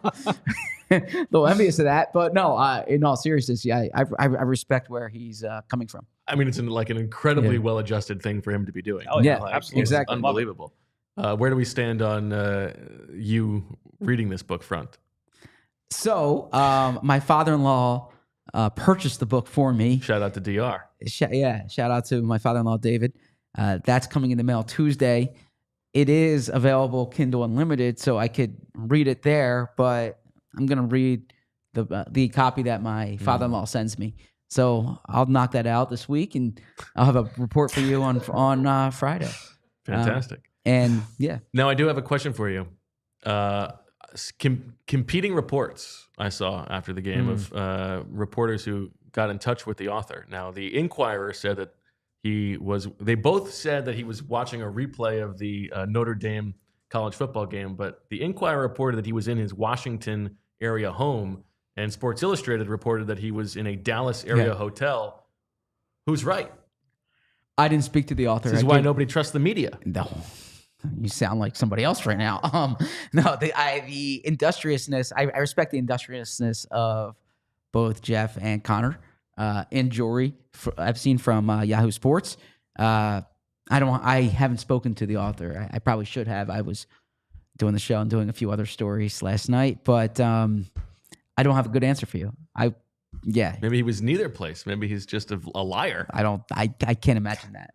a little envious of that. But no, in all seriousness, I respect where he's coming from. I mean, it's an incredibly well-adjusted thing for him to be doing. Oh, yeah, absolutely. Exactly. Unbelievable. Where do we stand on you reading this book front? So my father-in-law purchased the book for me. Shout out to DR. Shout out to my father-in-law, David. That's coming in the mail Tuesday. It is available Kindle Unlimited, so I could read it there, but I'm going to read the copy that my father-in-law sends me. So I'll knock that out this week, and I'll have a report for you on Friday. Fantastic. And yeah. Now, I do have a question for you. competing reports I saw after the game of reporters who got in touch with the author. Now, the Inquirer said that they both said that he was watching a replay of the Notre Dame college football game, but the Inquirer reported that he was in his Washington area home, and Sports Illustrated reported that he was in a Dallas area hotel. Who's right? I didn't speak to the author. This is why nobody trusts the media. No, you sound like somebody else right now. No, the industriousness. I respect the industriousness of both Jeff and Connor. And Jory, I've seen from Yahoo Sports. I haven't spoken to the author. I probably should have. I was doing the show and doing a few other stories last night, but I don't have a good answer for you. Maybe he was neither place. Maybe he's just a liar. I can't imagine that.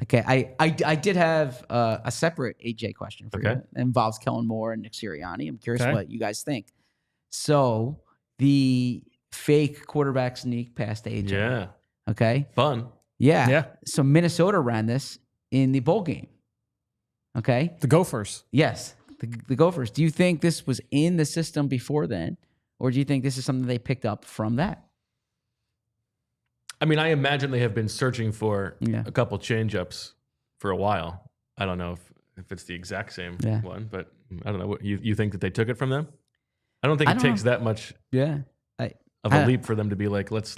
Okay, I did have a separate AJ question for you. It involves Kellen Moore and Nick Sirianni. I'm curious what you guys think. So the fake quarterback sneak past AJ. Yeah. Okay. Fun. Yeah. So Minnesota ran this in the bowl game. Okay. The Gophers. Yes. The Gophers. Do you think this was in the system before then? Or do you think this is something they picked up from that? I mean, I imagine they have been searching for a couple change-ups for a while. I don't know if it's the exact same one, but I don't know. What, you think that they took it from them? I don't think it takes that much of a leap for them to be like, let's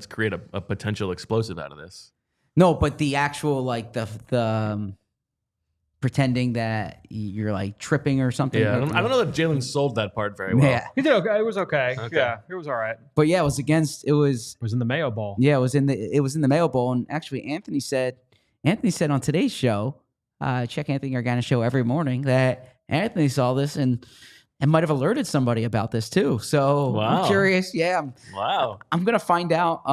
create a potential explosive out of this. No, but the actual the pretending that you're like tripping or something. Yeah, I don't know that Jalen sold that part very well. Yeah, he did okay. It was okay. Yeah, it was all right. But yeah, it was in the Mayo Bowl. Yeah, it was in the Mayo Bowl, and actually Anthony said on today's show, check Anthony Gargano's show every morning, that Anthony saw this and might have alerted somebody about this too. So I'm curious. Yeah. I'm gonna find out.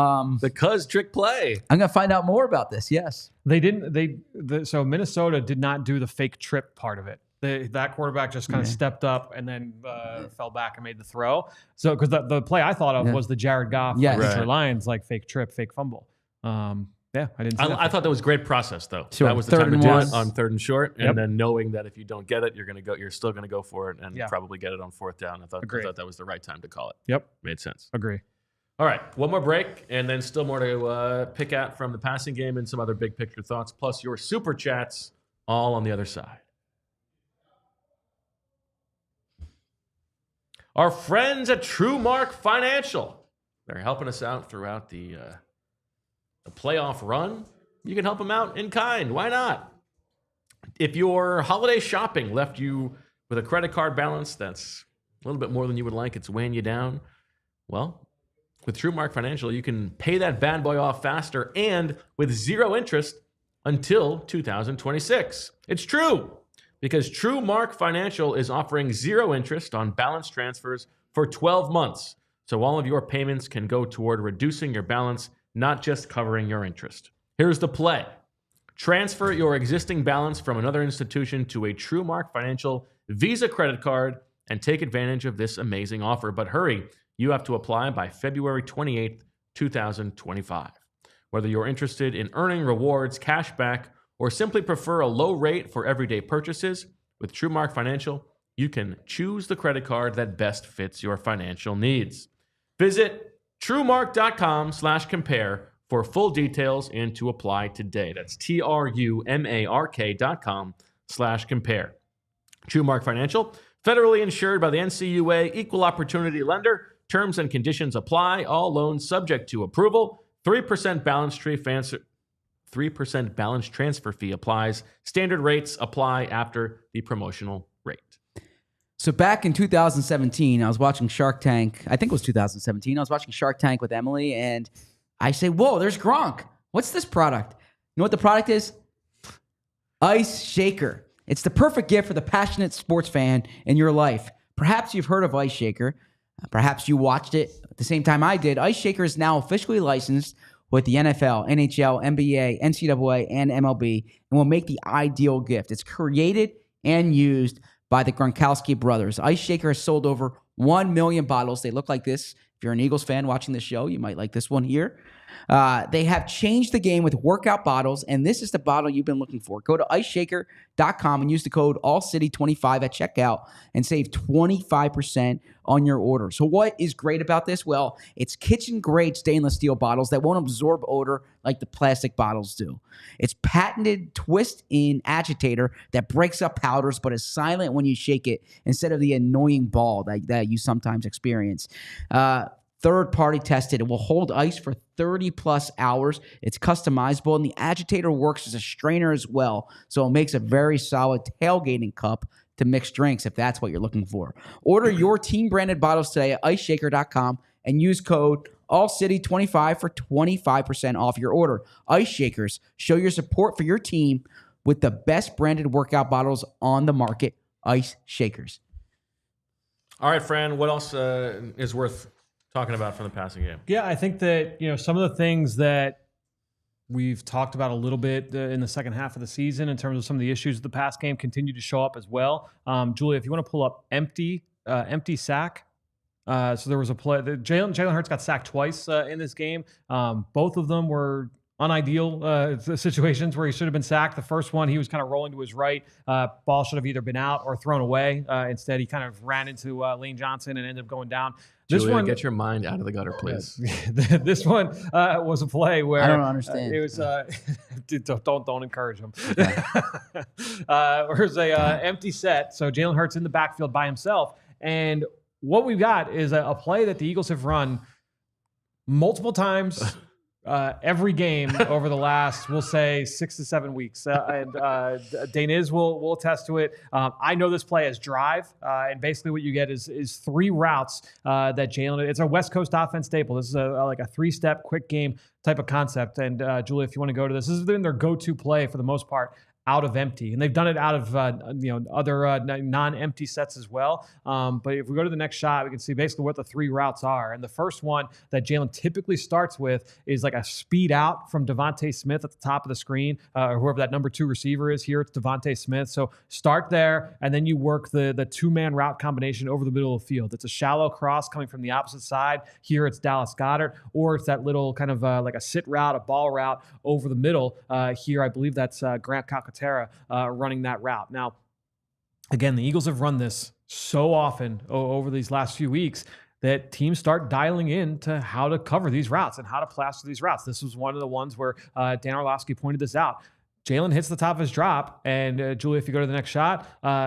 The Cuz trick play. I'm gonna find out more about this. Yes. They didn't. So Minnesota did not do the fake trip part of it. That quarterback just kind of stepped up and then fell back and made the throw. So because the play I thought of was the Jared Goff Detroit Lions like fake trip, fake fumble. Yeah, I didn't. I thought that was great process though. Sure. That was the time to do it on 3rd and short, and then knowing that if you don't get it, you're still gonna go for it and probably get it on 4th down. I thought that was the right time to call it. Yep, made sense. Agree. All right, one more break, and then still more to pick at from the passing game and some other big picture thoughts, plus your super chats, all on the other side. Our friends at TrueMark Financial, they're helping us out throughout the playoff run. You can help them out in kind. Why not? If your holiday shopping left you with a credit card balance that's a little bit more than you would like, it's weighing you down, well, with TrueMark Financial, you can pay that bad boy off faster and with 0 interest until 2026. It's true, because TrueMark Financial is offering 0 interest on balance transfers for 12 months. So all of your payments can go toward reducing your balance, not just covering your interest. Here's the play. Transfer your existing balance from another institution to a TrueMark Financial Visa credit card and take advantage of this amazing offer. But hurry, you have to apply by February 28th, 2025. Whether you're interested in earning rewards, cash back, or simply prefer a low rate for everyday purchases, with TrueMark Financial, you can choose the credit card that best fits your financial needs. Visit TrueMark.com/compare for full details and to apply today. That's TrueMark.com/compare. TrueMark Financial, federally insured by the NCUA, equal opportunity lender. Terms and conditions apply. All loans subject to approval. 3% balance transfer fee applies. Standard rates apply after the promotional rate. So back in 2017, I was watching Shark Tank. I think it was 2017. I was watching Shark Tank with Emily, and I say, whoa, there's Gronk. What's this product? You know what the product is? Ice Shaker. It's the perfect gift for the passionate sports fan in your life. Perhaps you've heard of Ice Shaker. Perhaps you watched it at the same time I did. Ice Shaker is now officially licensed with the NFL, NHL, NBA, NCAA, and MLB, and will make the ideal gift. It's created and used by the Gronkowski brothers. Ice Shaker has sold over 1 million bottles. They look like this. If you're an Eagles fan watching this show, you might like this one here. They have changed the game with workout bottles, and this is the bottle you've been looking for. Go to iceshaker.com and use the code ALLCITY25 at checkout and save 25% on your order. So what is great about this? Well, it's kitchen-grade stainless steel bottles that won't absorb odor like the plastic bottles do. It's patented twist-in agitator that breaks up powders but is silent when you shake it instead of the annoying ball that you sometimes experience. Third-party tested. It will hold ice for 30-plus hours. It's customizable, and the agitator works as a strainer as well, so it makes a very solid tailgating cup to mix drinks if that's what you're looking for. Order your team-branded bottles today at iceshaker.com and use code ALLCITY25 for 25% off your order. Ice Shakers, show your support for your team with the best branded workout bottles on the market. Ice Shakers. All right, Fran, what else is worth talking about from the passing game? Yeah, I think that, some of the things that we've talked about a little bit in the second half of the season in terms of some of the issues of the pass game continue to show up as well. Julia, if you want to pull up empty sack. So there was a play. Jalen Hurts got sacked twice in this game. Both of them were unideal situations where he should have been sacked. The first one, he was kind of rolling to his right. Ball should have either been out or thrown away. Instead, he kind of ran into Lane Johnson and ended up going down. This one, get your mind out of the gutter, please. This one was a play where I don't understand. It was don't encourage him. Okay. It was a empty set, so Jalen Hurts in the backfield by himself, and what we've got is a play that the Eagles have run multiple times. Every game over the last, we'll say, 6 to 7 weeks. And Daniz will attest to it. I know this play as drive. And basically what you get is 3 routes that Jalen, it's a West Coast offense staple. This is like a 3-step quick game type of concept. And Julia, if you want to go to this has been their go-to play for the most part, out of empty, and they've done it out of other non-empty sets as well. But if we go to the next shot, we can see basically what the 3 routes are. And the first one that Jalen typically starts with is like a speed out from Devontae Smith at the top of the screen, or whoever that number 2 receiver is. Here it's Devontae Smith. So start there, and then you work the 2-man route combination over the middle of the field. It's a shallow cross coming from the opposite side. Here it's Dallas Goedert, or it's that little kind of like a sit route, a ball route over the middle. Here I believe that's Grant Calcaterra running that route. Now, again, the Eagles have run this so often over these last few weeks that teams start dialing in to how to cover these routes and how to plaster these routes. This was one of the ones where Dan Orlovsky pointed this out. Jalen hits the top of his drop, and Julia, if you go to the next shot,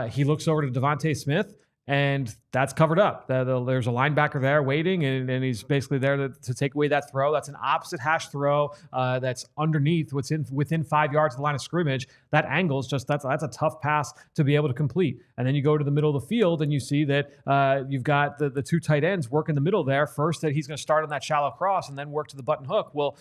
he looks over to Devontae Smith, and that's covered up. There's a linebacker there waiting, and he's basically there to take away that throw. That's an opposite hash throw that's underneath within 5 yards of the line of scrimmage. That angle is just that's a tough pass to be able to complete. And then you go to the middle of the field, and you see that you've got the 2 tight ends work in the middle there. First, that he's going to start on that shallow cross and then work to the button hook. Well,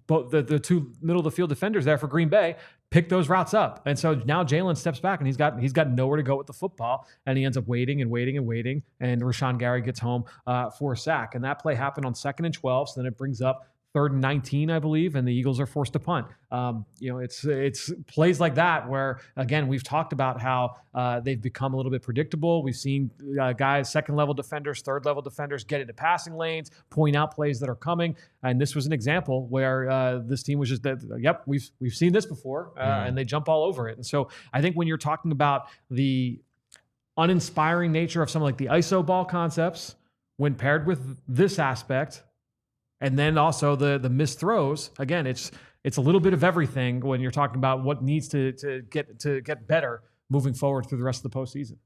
both the 2 middle of the field defenders there for Green Bay pick those routes up. And so now Jalen steps back, and he's got nowhere to go with the football, and he ends up waiting, and Rashawn Gary gets home for a sack. And that play happened on 2nd and 12, so then it brings up 3rd and 19, I believe, and the Eagles are forced to punt. It's plays like that where, again, we've talked about how they've become a little bit predictable. We've seen guys, 2nd-level defenders, 3rd-level defenders get into passing lanes, point out plays that are coming, and this was an example where this team was just that. Yep, we've seen this before, and they jump all over it. And so I think when you're talking about the uninspiring nature of some like the ISO ball concepts, when paired with this aspect, and then also the missed throws, again, it's a little bit of everything when you're talking about what needs to get better moving forward through the rest of the postseason.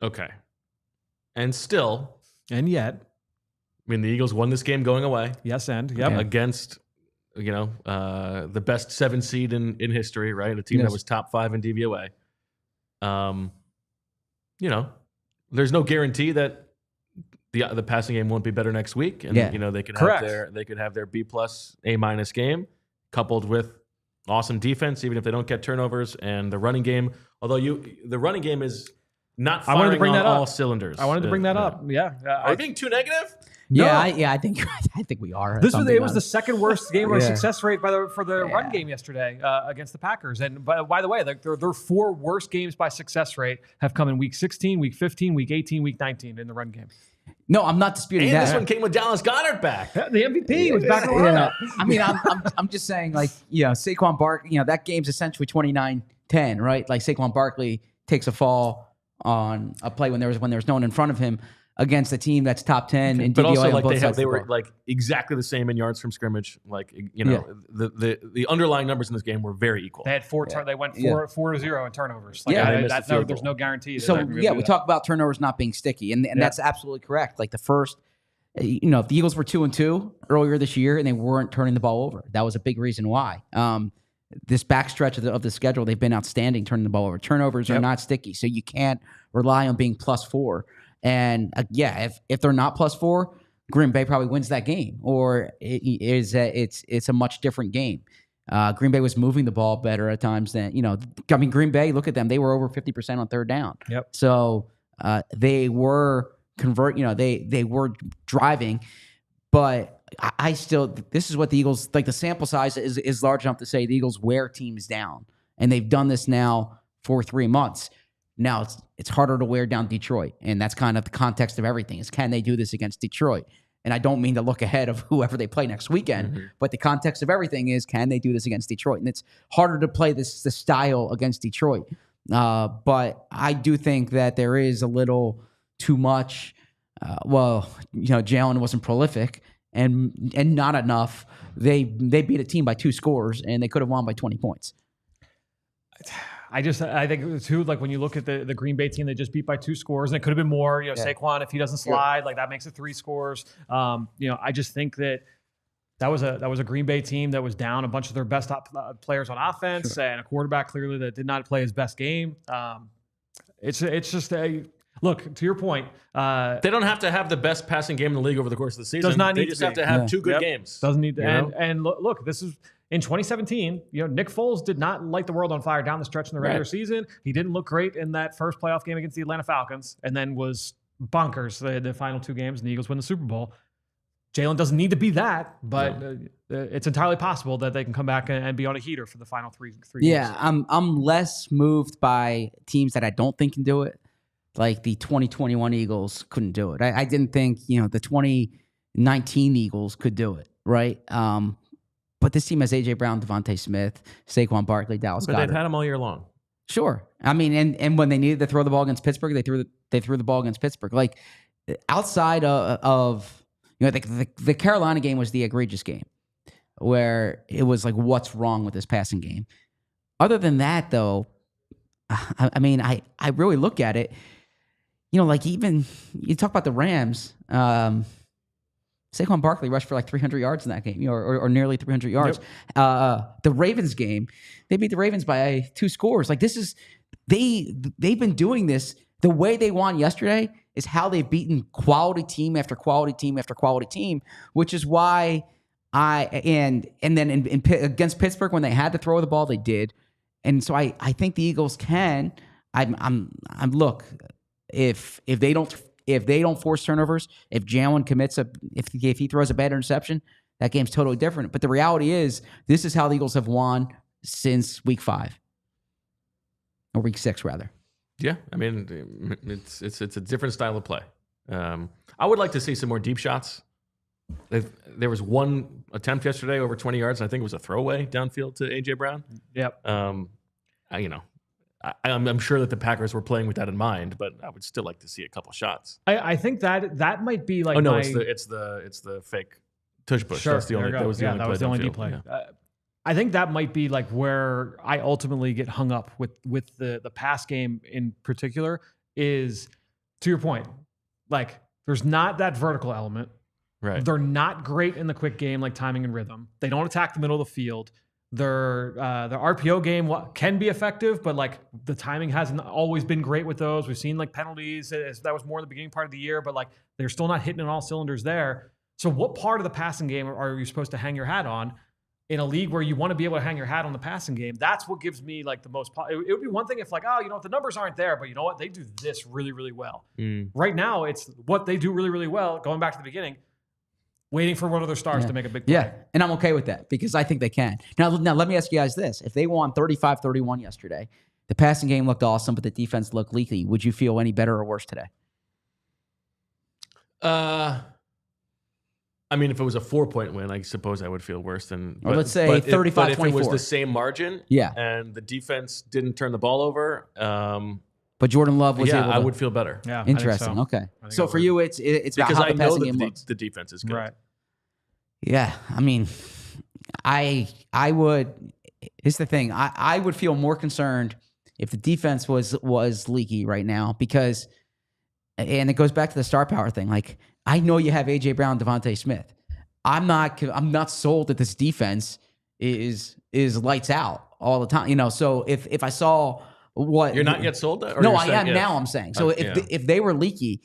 Okay. And yet, I mean, the Eagles won this game going away. Yes, and against the best 7 seed in history, right? A team that was top 5 in DVOA. There's no guarantee that the passing game won't be better next week, and they could have their B+, A- game coupled with awesome defense, even if they don't get turnovers, and the running game. Although the running game is not firing on all cylinders. I wanted to bring that up. Yeah, are we being too negative? No. I think we are. It was the second worst game of success rate for the run game yesterday against the Packers. And by the way, their 4 worst games by success rate have come in week 16, week 15, week 18, week 19 in the run game. No, I'm not disputing And that. this one came with Dallas Goedert back. The MVP was back in the lineup. I mean, I'm just saying, like, Saquon Barkley, that game's essentially 29-10, right? Like, Saquon Barkley takes a fall on a play when there was no one in front of him against a team that's top 10 in But DVOA also, on like, both sides they of the were ball. like exactly the same in yards from scrimmage. Like, the underlying numbers in this game were very equal. They had they went 4-0 in turnovers. Like, Yeah. They missed the field there's goal. no guarantee. So, that we talk about turnovers not being sticky, and that's absolutely correct. Like, the first, if the Eagles were 2-2 earlier this year and they weren't turning the ball over, that was a big reason why. This backstretch of the schedule, they've been outstanding turning the ball over. Turnovers are not sticky, so you can't rely on being +4. And if they're not +4, Green Bay probably wins that game, or it's a much different game. Green Bay was moving the ball better at times than Green Bay. Look at them; they were over 50% on third down. Yep. So they were they were driving, but I still, this is what the Eagles, like, the sample size is large enough to say the Eagles wear teams down, and they've done this now for 3 months. Now it's harder to wear down Detroit, and that's kind of the context of everything. Is can they do this against Detroit? And I don't mean to look ahead of whoever they play next weekend, but the context of everything is, can they do this against Detroit? And it's harder to play the style against Detroit. But I do think that there is a little too much. Jalen wasn't prolific and not enough. They beat a team by 2 scores, and they could have won by 20 points. I think too, like, when you look at the Green Bay team, they just beat by 2 scores, and it could have been more. Saquon, if he doesn't slide, like, that makes it 3 scores. I just think that was a Green Bay team that was down a bunch of their best players on offense, and a quarterback clearly that did not play his best game. It's just look, to your point. They don't have to have the best passing game in the league over the course of the season. Does not they need just to have be. to have 2 good games. Doesn't need to. And look, this is. In 2017, Nick Foles did not light the world on fire down the stretch in the regular season. He didn't look great in that first playoff game against the Atlanta Falcons, and then was bonkers the final 2 games, and the Eagles win the Super Bowl. Jalen doesn't need to be that, but it's entirely possible that they can come back and be on a heater for the final three games. Yeah, I'm less moved by teams that I don't think can do it. Like the 2021 Eagles couldn't do it. I didn't think the 2019 Eagles could do it, right? But this team has A.J. Brown, Devontae Smith, Saquon Barkley, Dallas Goedert. But they've had them all year long. Sure. I mean, and when they needed to throw the ball against Pittsburgh, they threw the ball against Pittsburgh. Like, outside of the Carolina game was the egregious game where it was like, what's wrong with this passing game? Other than that, though, I mean, I really look at it. Like, even you talk about the Rams. Saquon Barkley rushed for like 300 yards in that game, or nearly 300 yards. Yep. The Ravens game, they beat the Ravens by 2 scores. Like, this is they've been doing this. The way they won yesterday is how they've beaten quality team after quality team after quality team, which is why and then against Pittsburgh, when they had to throw the ball, they did. And so I think the Eagles can. Look, if they don't force turnovers, if Jalen commits if he throws a bad interception, that game's totally different. But the reality is, this is how the Eagles have won since week 5 or week 6, rather. Yeah, I mean, it's a different style of play. I would like to see some more deep shots. There was one attempt yesterday over 20 yards. And I think it was a throwaway downfield to A.J. Brown. Yep. I'm sure that the Packers were playing with that in mind, but I would still like to see a couple shots. I think that might be like. Oh no, it's the fake tush push. Sure, that was the only deep play. Yeah. I think that might be like where I ultimately get hung up with the pass game in particular. Is, to your point, like, there's not that vertical element. Right. They're not great in the quick game, like timing and rhythm. They don't attack the middle of the field. Their RPO game can be effective, but like, the timing hasn't always been great with those. We've seen like penalties. That was more in the beginning part of the year, but like, they're still not hitting on all cylinders there. So what part of the passing game are you supposed to hang your hat on in a league where you want to be able to hang your hat on the passing game? That's what gives me like the most. It would be one thing if like, the numbers aren't there, but you know what? They do this really, really well. Right now, it's what they do really, really well. Going back to the beginning, waiting for one of their stars to make a big play. Yeah, and I'm okay with that because I think they can. Now let me ask you guys this. If they won 35-31 yesterday, the passing game looked awesome, but the defense looked leaky, would you feel any better or worse today? I mean, if it was a 4-point win, I suppose I would feel worse than. Or let's say 35-24. But if it was the same margin, Yeah. and the defense didn't turn the ball over, but Jordan Love was able to. I would feel better. Yeah, Interesting. Okay. So for you, it's about Because how I the know passing that game looks. the defense is good. Right. Yeah, I mean, I would. Here's the thing. I would feel more concerned if the defense was leaky right now because, and it goes back to the star power thing. Like I know you have AJ Brown, Devontae Smith. I'm not sold that this defense is lights out all the time. You know, so if I saw what You're not yet sold, or no, you're I saying, am now. I'm saying so if they were leaky.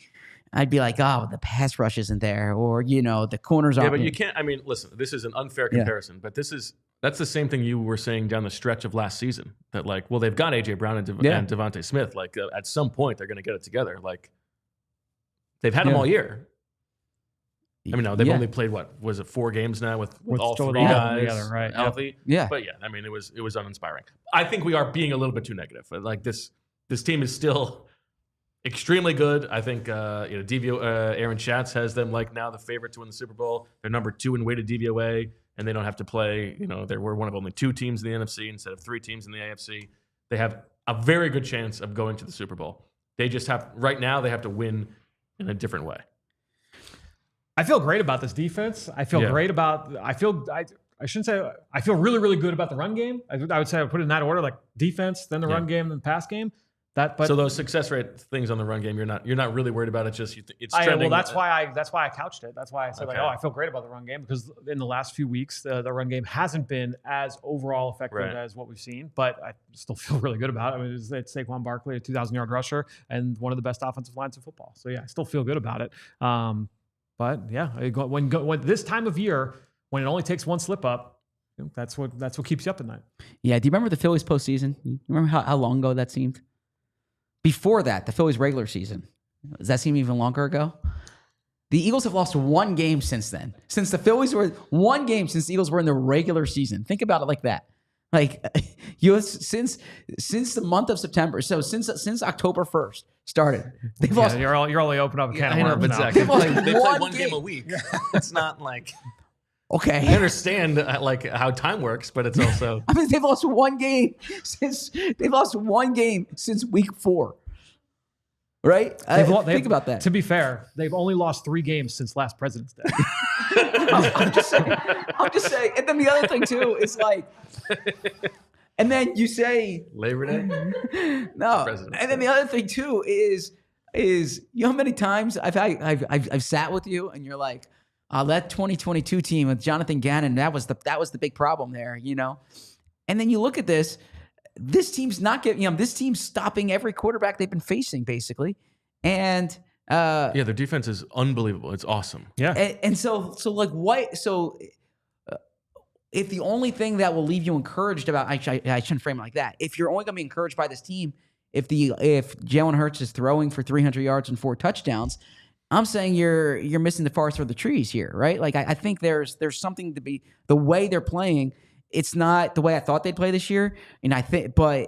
I'd be like, oh, the pass rush isn't there, or the corners aren't. Yeah, but you can't. I mean, listen, this is an unfair comparison, but that's the same thing you were saying down the stretch of last season. That like, well, they've got AJ Brown and Devontae Smith. Like, at some point, they're going to get it together. Like, they've had them all year. I mean, no, they've only played what was it 4 games now with all 3 guys together, right? healthy. Yeah, but yeah, I mean, it was uninspiring. I think we are being a little bit too negative. Like this team is still extremely good. I think Aaron Schatz has them like now the favorite to win the Super Bowl. They're number 2 in weighted DVOA, and they don't have to play. They were one of only 2 teams in the NFC instead of 3 teams in the AFC. They have a very good chance of going to the Super Bowl. They just have right now. They have to win in a different way. I feel great about this defense. I feel great about. I shouldn't say. I feel really, really good about the run game. I would say I would put it in that order: like defense, then the run game, then the pass game. So those success rate things on the run game, you're not really worried about it. Just it's trending. Well, that's why I couched it. That's why I said I feel great about the run game because in the last few weeks the run game hasn't been as overall effective as what we've seen, but I still feel really good about it. I mean, it's Saquon Barkley, a 2,000-yard rusher, and one of the best offensive lines in football. So yeah, I still feel good about it. But yeah, when this time of year when it only takes one slip up, that's what keeps you up at night. Yeah. Do you remember the Phillies postseason? You remember how long ago that seemed? Before that, the Phillies regular season. Does that seem even longer ago? The Eagles have lost 1 game since then. Since the Phillies were 1 game since the Eagles were in the regular season. Think about it like that. Like since the month of September. So since October 1st started, they've lost. You're only opening up a can of worms now. Exactly. They play one game a week. It's not like. Okay. I understand like how time works, but it's also. I mean, they've lost 1 game since week 4. Right? Think about that. To be fair, they've only lost 3 games since last President's Day. I'm just saying. And then the other thing too is like, and then you say Labor Day. No. And then the other thing too is how many times I've sat with you and you're like, that 2022 team with Jonathan Gannon, that was the big problem there, And then you look at this team's not getting, this team's stopping every quarterback they've been facing, basically. And their defense is unbelievable. It's awesome. Yeah. And so like what? So if the only thing that will leave you encouraged about, I shouldn't frame it like that. If you're only going to be encouraged by this team, if Jalen Hurts is throwing for 300 yards and 4 touchdowns, I'm saying you're missing the forest for the trees here, right? Like I think there's something to be the way they're playing. It's not the way I thought they'd play this year, and but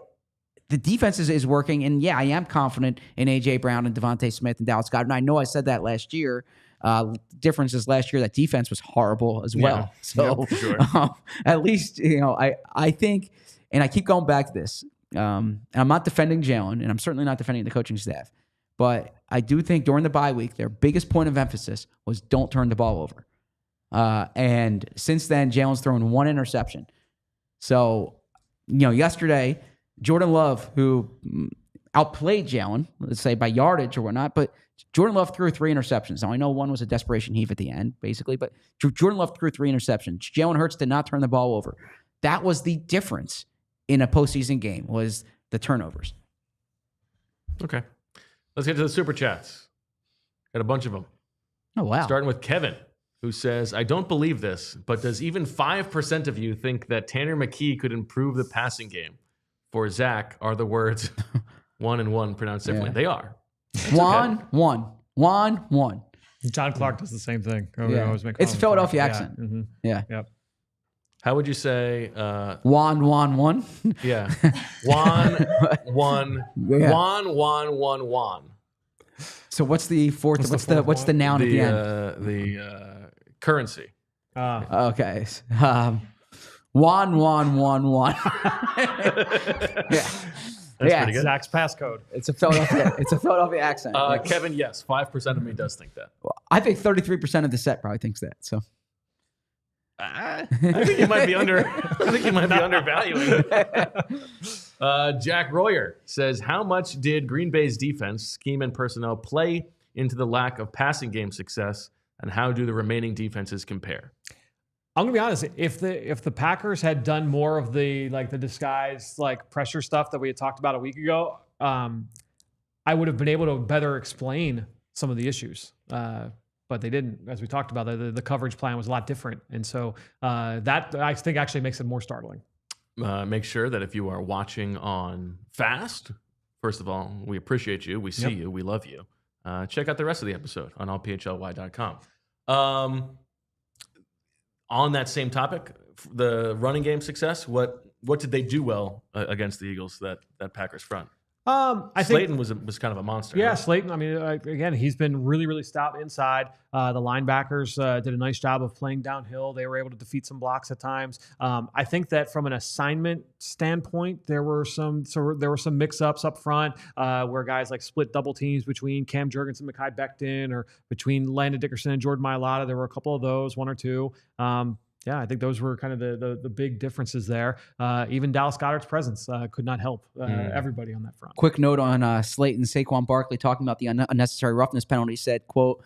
the defense is working. And yeah, I am confident in AJ Brown and Devontae Smith and Dallas Goedert. And I know I said that last year. Difference is last year that defense was horrible as well. Yeah. So for sure. At least I think, and I keep going back to this. And I'm not defending Jalen, and I'm certainly not defending the coaching staff. But I do think during the bye week, their biggest point of emphasis was don't turn the ball over. And since then, Jalen's thrown 1 interception. So, yesterday, Jordan Love, who outplayed Jalen, let's say by yardage or whatnot, but Jordan Love threw 3 interceptions. Now, I know one was a desperation heave at the end, basically, but Jordan Love threw 3 interceptions. Jalen Hurts did not turn the ball over. That was the difference in a postseason game, was the turnovers. Okay. Let's get to the Super Chats. Got a bunch of them. Oh, wow. Starting with Kevin, who says, I don't believe this, but does even 5% of you think that Tanner McKee could improve the passing game? For Zach, are the words 1 and 1 pronounced differently? Yeah. They are. One. John Clark does the same thing. It's a Philadelphia accent. Yeah. Mm-hmm. Yeah. Yep. How would you say? One. Yeah. Juan. Yeah. Juan. So what's the fourth? What's the noun at the end? The currency. Okay. Juan. Yeah. That's pretty good. Zach's passcode. It's a Philadelphia accent. Kevin, yes, 5% of me does think that. Well, I think 33% of the set probably thinks that. So I think you might be undervaluing. Jack Royer says, how much did Green Bay's defense, scheme, and personnel play into the lack of passing game success, and how do the remaining defenses compare? I'm gonna be honest. If the Packers had done more of the disguise pressure stuff that we had talked about a week ago, I would have been able to better explain some of the issues. But they didn't. As we talked about, the coverage plan was a lot different, and so that I think actually makes it more startling. Make sure that if you are watching on Fast, first of all, we appreciate you. We see you. We love you. Check out the rest of the episode on allphly.com. On that same topic, the running game success, what did they do well against the Eagles, that Packers front? I think Slayton was kind of a monster. Yeah, right? Slayton. I mean, again, he's been really, really stout inside. The linebackers did a nice job of playing downhill. They were able to defeat some blocks at times. I think that from an assignment standpoint, there were some mix-ups up front where guys split double teams between Cam Jurgens and Mekhi Becton, or between Landon Dickerson and Jordan Mailata. There were a couple of those, one or two. Yeah, I think those were kind of the big differences there. Even Dallas Goedert's presence could not help everybody on that front. Quick note on Slayton. Saquon Barkley talking about the unnecessary roughness penalty said, quote,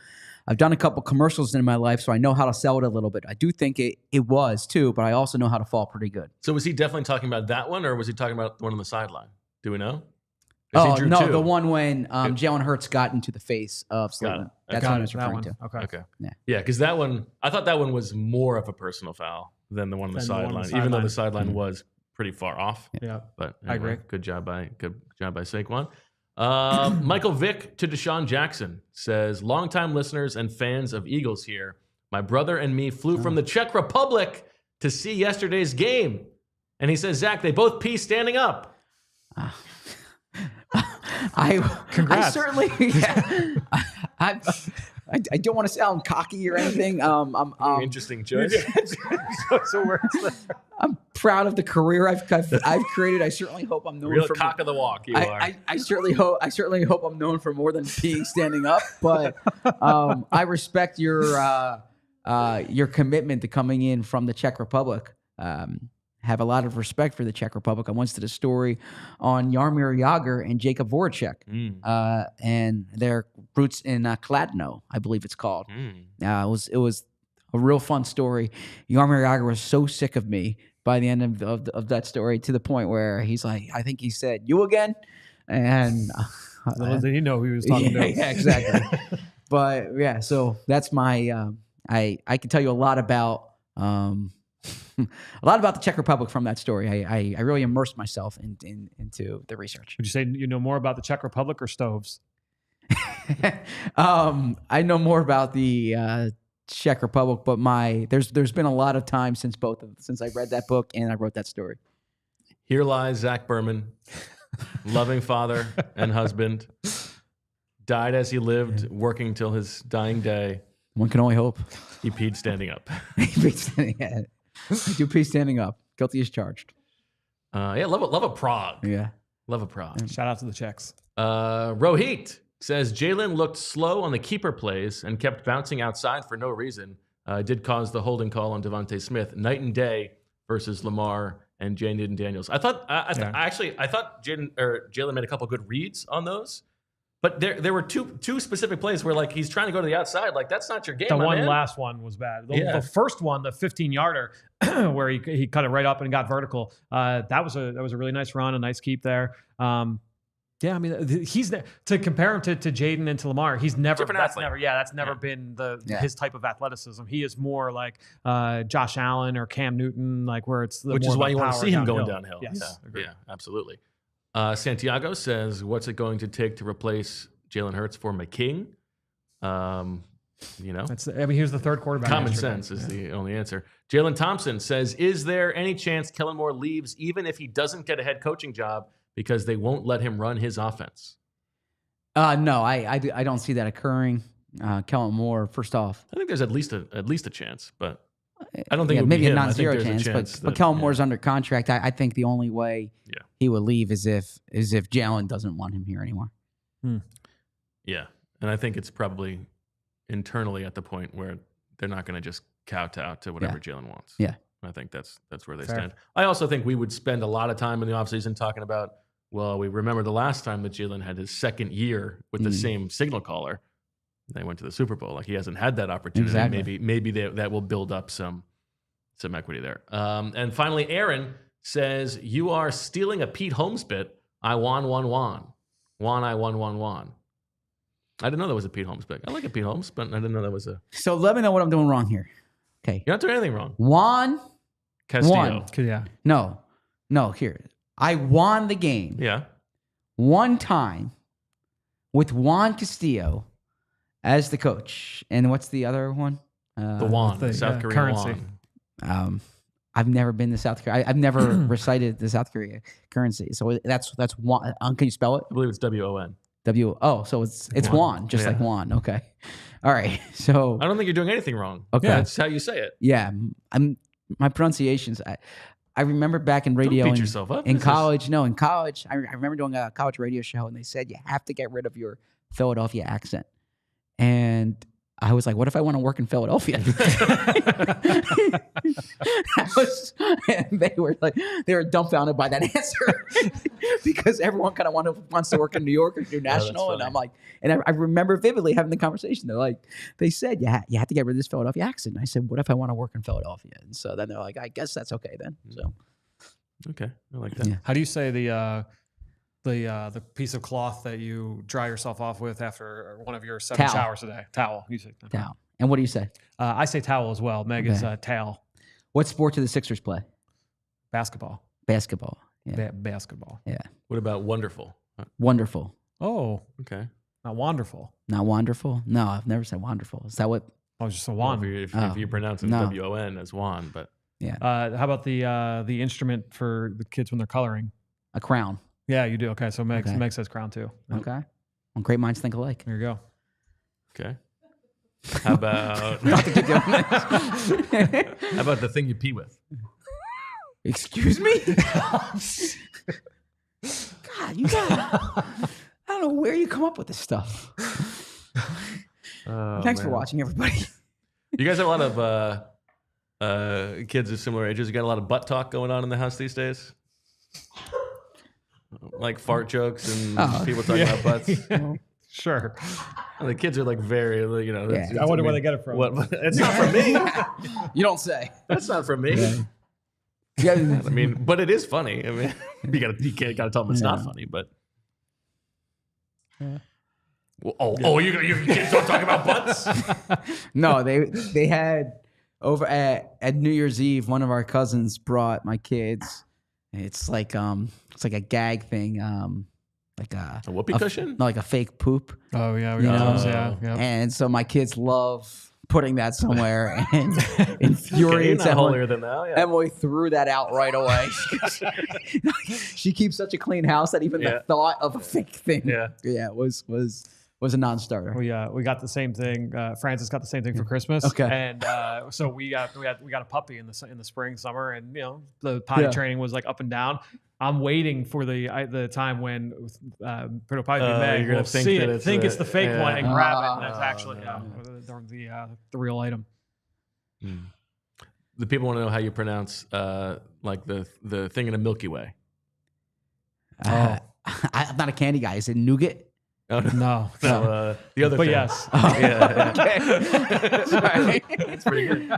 I've done a couple commercials in my life, so I know how to sell it a little bit. I do think it was too, but I also know how to fall pretty good. So was he definitely talking about that one, or was he talking about the one on the sideline? Do we know? Oh, no, the one when Jalen Hurts got into the face of Slayton. That's what I was referring to. Okay. Yeah, because that one, I thought that one was more of a personal foul than the one on the sideline, even though the sideline was pretty far off. Yeah, but I agree. Good job by Saquon. Michael Vick to Deshaun Jackson says, longtime listeners and fans of Eagles here. My brother and me flew from the Czech Republic to see yesterday's game. And he says, Zach, they both pee standing up. I certainly, I don't want to sound cocky or anything. Interesting choice. I'm proud of the career I've created. I certainly hope I'm known Real for cock of the walk. You are. I certainly hope I'm known for more than peeing standing up. But I respect your commitment to coming in from the Czech Republic. Have a lot of respect for the Czech Republic. I once did a story on Jaromír Jágr and Jakub Voracek and their roots in Kladno, I believe it's called. It was a real fun story. Jaromír Jágr was so sick of me by the end of that story, to the point where he's like, I think he said, "You again?" And little did he know who he was talking to. Yeah, exactly. But yeah, so that's my. I can tell you a lot about. A lot about the Czech Republic from that story. I really immersed myself into the research. Would you say you know more about the Czech Republic or stoves? I know more about the Czech Republic, but there's been a lot of time since I read that book and I wrote that story. Here lies Zack Berman, loving father and husband, died as he lived, working till his dying day. One can only hope. He peed standing up. He peed standing up. I do pee standing up. Guilty as charged. Love a Prague. Yeah. Love a Prague. Shout out to the Czechs. Rohit says Jalen looked slow on the keeper plays and kept bouncing outside for no reason. Did cause the holding call on Devontae Smith. Night and day versus Lamar and Jaden Daniels. I thought Jalen made a couple good reads on those. But there were two specific plays where he's trying to go to the outside. That's not your game. The man. Last one was bad. The first one, the 15-yarder, where he cut it right up and got vertical. That was a really nice run, a nice keep there. Yeah, I mean, he's to compare him to Jaden and to Lamar. He's never that's never been his type of athleticism. He is more like Josh Allen or Cam Newton, where it's which is why you want to see him going downhill. Yes, yeah, absolutely. Santiago says, what's it going to take to replace Jalen Hurts for McKing? Here's the third quarterback. Common sense is the only answer. Jalen Thompson says, is there any chance Kellen Moore leaves even if he doesn't get a head coaching job because they won't let him run his offense? No, I don't see that occurring. Kellen Moore, first off. I think there's at least a chance, but I don't think it would maybe be a him. non-zero chance. But Kellen Moore's under contract. I think the only way he would leave is if Jalen doesn't want him here anymore. Yeah, and I think it's probably internally at the point where they're not going to just kowtow to whatever Jalen wants. Yeah. I think that's where they stand. I also think we would spend a lot of time in the offseason talking about, well, we remember the last time that Jalen had his second year with the same signal caller. They went to the Super Bowl. Like, he hasn't had that opportunity. Exactly. Maybe that will build up some equity there. And finally, Aaron says, you are stealing a Pete Holmes bit. I won. I won. I didn't know that was a Pete Holmes bit. I like a Pete Holmes, but I didn't know that was a... So let me know what I'm doing wrong here. Okay. You're not doing anything wrong. Juan Castillo. Yeah. No, here. I won the game. Yeah. One time with Juan Castillo as the coach. And what's the other one? The Juan, the South Korean currency. Juan. I've never been to South Korea. I've never recited the South Korea currency. So that's Juan. Can you spell it? I believe it's WON. So it's Juan, just like Juan. Okay. All right. So I don't think you're doing anything wrong. Okay. That's how you say it. Yeah. My pronunciations. I remember back in radio Don't beat yourself up. in college. No, in college, I remember doing a college radio show, and they said you have to get rid of your Philadelphia accent. And I was like, what if I want to work in Philadelphia? They were dumbfounded by that answer because everyone kind of wants to work in New York or do national. And I'm like, and I remember vividly having the conversation. They said, you have to get rid of this Philadelphia accent. And I said, what if I want to work in Philadelphia? And so then they're like, I guess that's okay then. So, okay. I like that. Yeah. How do you say the piece of cloth that you dry yourself off with after one of your 7 Towel. showers a day? Towel. You say Towel. And what do you say? I say towel as well. Meg is towel. What sport do the Sixers play? Basketball. Basketball. Yeah. Basketball. Yeah. What about wonderful? Wonderful. Oh, Okay. not wonderful. Not wonderful? No, I've never said wonderful. Is that what? I was just a Well, wand. if you pronounce it No. WON as Juan, but How about the instrument for the kids when they're coloring? A crown. Yeah, you do. Okay, so Meg says crown too. Okay. Well, great minds think alike. There you go. okay. How about the thing you pee with? Excuse me? God, you got I don't know where you come up with this stuff. Thanks for watching, everybody. You guys have a lot of kids of similar ages. You got a lot of butt talk going on in the house these days? Like fart jokes and people talking about butts? Sure. And the kids are like very, Yeah. I wonder where they get it from. It's not from me. You don't say. That's not from me. Yeah. I mean, but it is funny. I mean, you gotta tell them it's not funny, but. Well, your kids don't talk about butts? No, they had over at New Year's Eve, one of our cousins brought my kids. It's like a gag thing, like a whoopee cushion? No, like a fake poop. Oh yeah, we You got know? those. Yeah. And so my kids love putting that somewhere and Okay, infuriates not Emily. holier than thou. Yeah. Emily threw that out right away. She keeps such a clean house that even the thought of a fake thing, was a non-starter. We got the same thing. Francis got the same thing for Christmas. Okay. And so we got a puppy in the spring, summer, and the potty training was like up and down. I'm waiting for the time when it'll probably be Meg. you're gonna We'll think see that it, it's think it's the fake one, and grab it. And it's actually the real item. The people want to know how you pronounce like the thing in the Milky Way. I'm not a candy guy. Is it nougat? Oh, No. The other But thing. yes. Sorry. It's pretty good.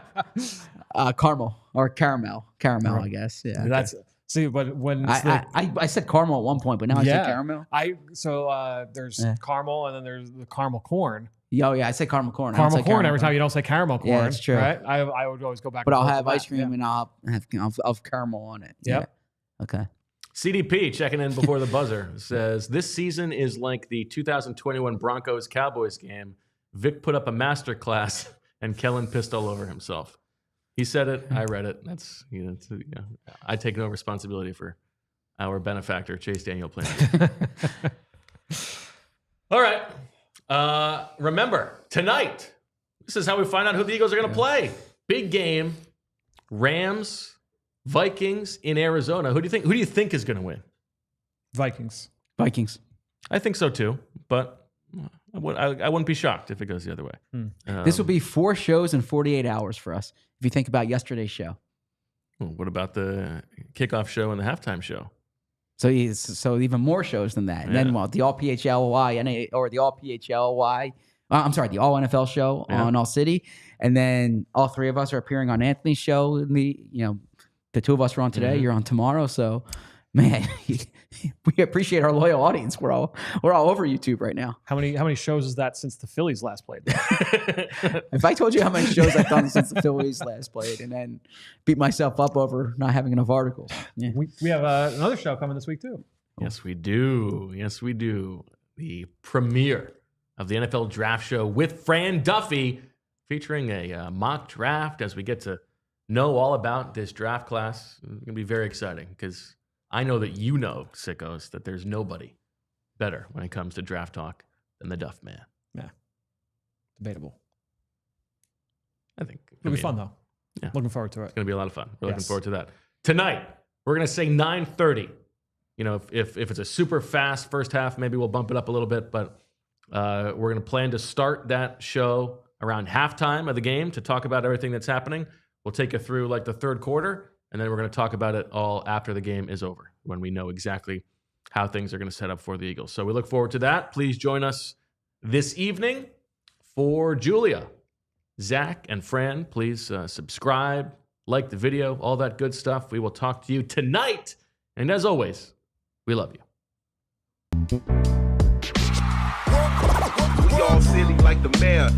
Caramel or caramel, Right. I guess. Yeah. That's see, but when I said caramel at one point, but now I say caramel. there's caramel and then there's the caramel corn. I say caramel corn. I don't Caramel say corn every time you don't say caramel corn. Yeah, that's true. Right? I would always go back. But and I'll forth have with ice that. cream and I'll have caramel on it. Yep. Yeah. Okay. CDP checking in before the buzzer says this season is like the 2021 Broncos Cowboys game. Vic put up a master class and Kellen pissed all over himself. He said it. I read it. That's I take no responsibility for our benefactor Chase Daniel playing. All right. Remember, tonight, this is how we find out who the Eagles are going to play. Big game. Rams, Vikings in Arizona. Who do you think is going to win? Vikings. I think so too, but I wouldn't be shocked if it goes the other way. This will be 4 shows in 48 hours for us. If you think about yesterday's show. What about the kickoff show and the halftime show? So even more shows than that. And then the All PHLY or the All PHLY. The All NFL show on ALLCITY. And then all 3 of us are appearing on Anthony's show. The 2 of us are on today. You're on tomorrow. So, man, we appreciate our loyal audience. We're all over YouTube right now. How many shows is that since the Phillies last played? If I told you how many shows I've done since the Phillies last played, and then beat myself up over not having enough articles. Yeah. We have another show coming this week too. Yes, we do. The premiere of the NFL Draft Show with Fran Duffy, featuring a mock draft as we get to know all about this draft class. It's going to be very exciting because I know that you know, sickos, that there's nobody better when it comes to draft talk than the Duff Man. Yeah. Debatable. I think it'll be fun, though. Yeah. Looking forward to it. It's going to be a lot of fun. We're looking forward to that. Tonight, we're going to say 9:30. If it's a super fast first half, maybe we'll bump it up a little bit, but we're going to plan to start that show around halftime of the game to talk about everything that's happening. We'll take you through like the third quarter, and then we're going to talk about it all after the game is over, when we know exactly how things are going to set up for the Eagles. So we look forward to that. Please join us this evening for Julia. Zach and Fran, please subscribe, like the video, all that good stuff. We will talk to you tonight. And as always, we love you. We all silly like the mayor.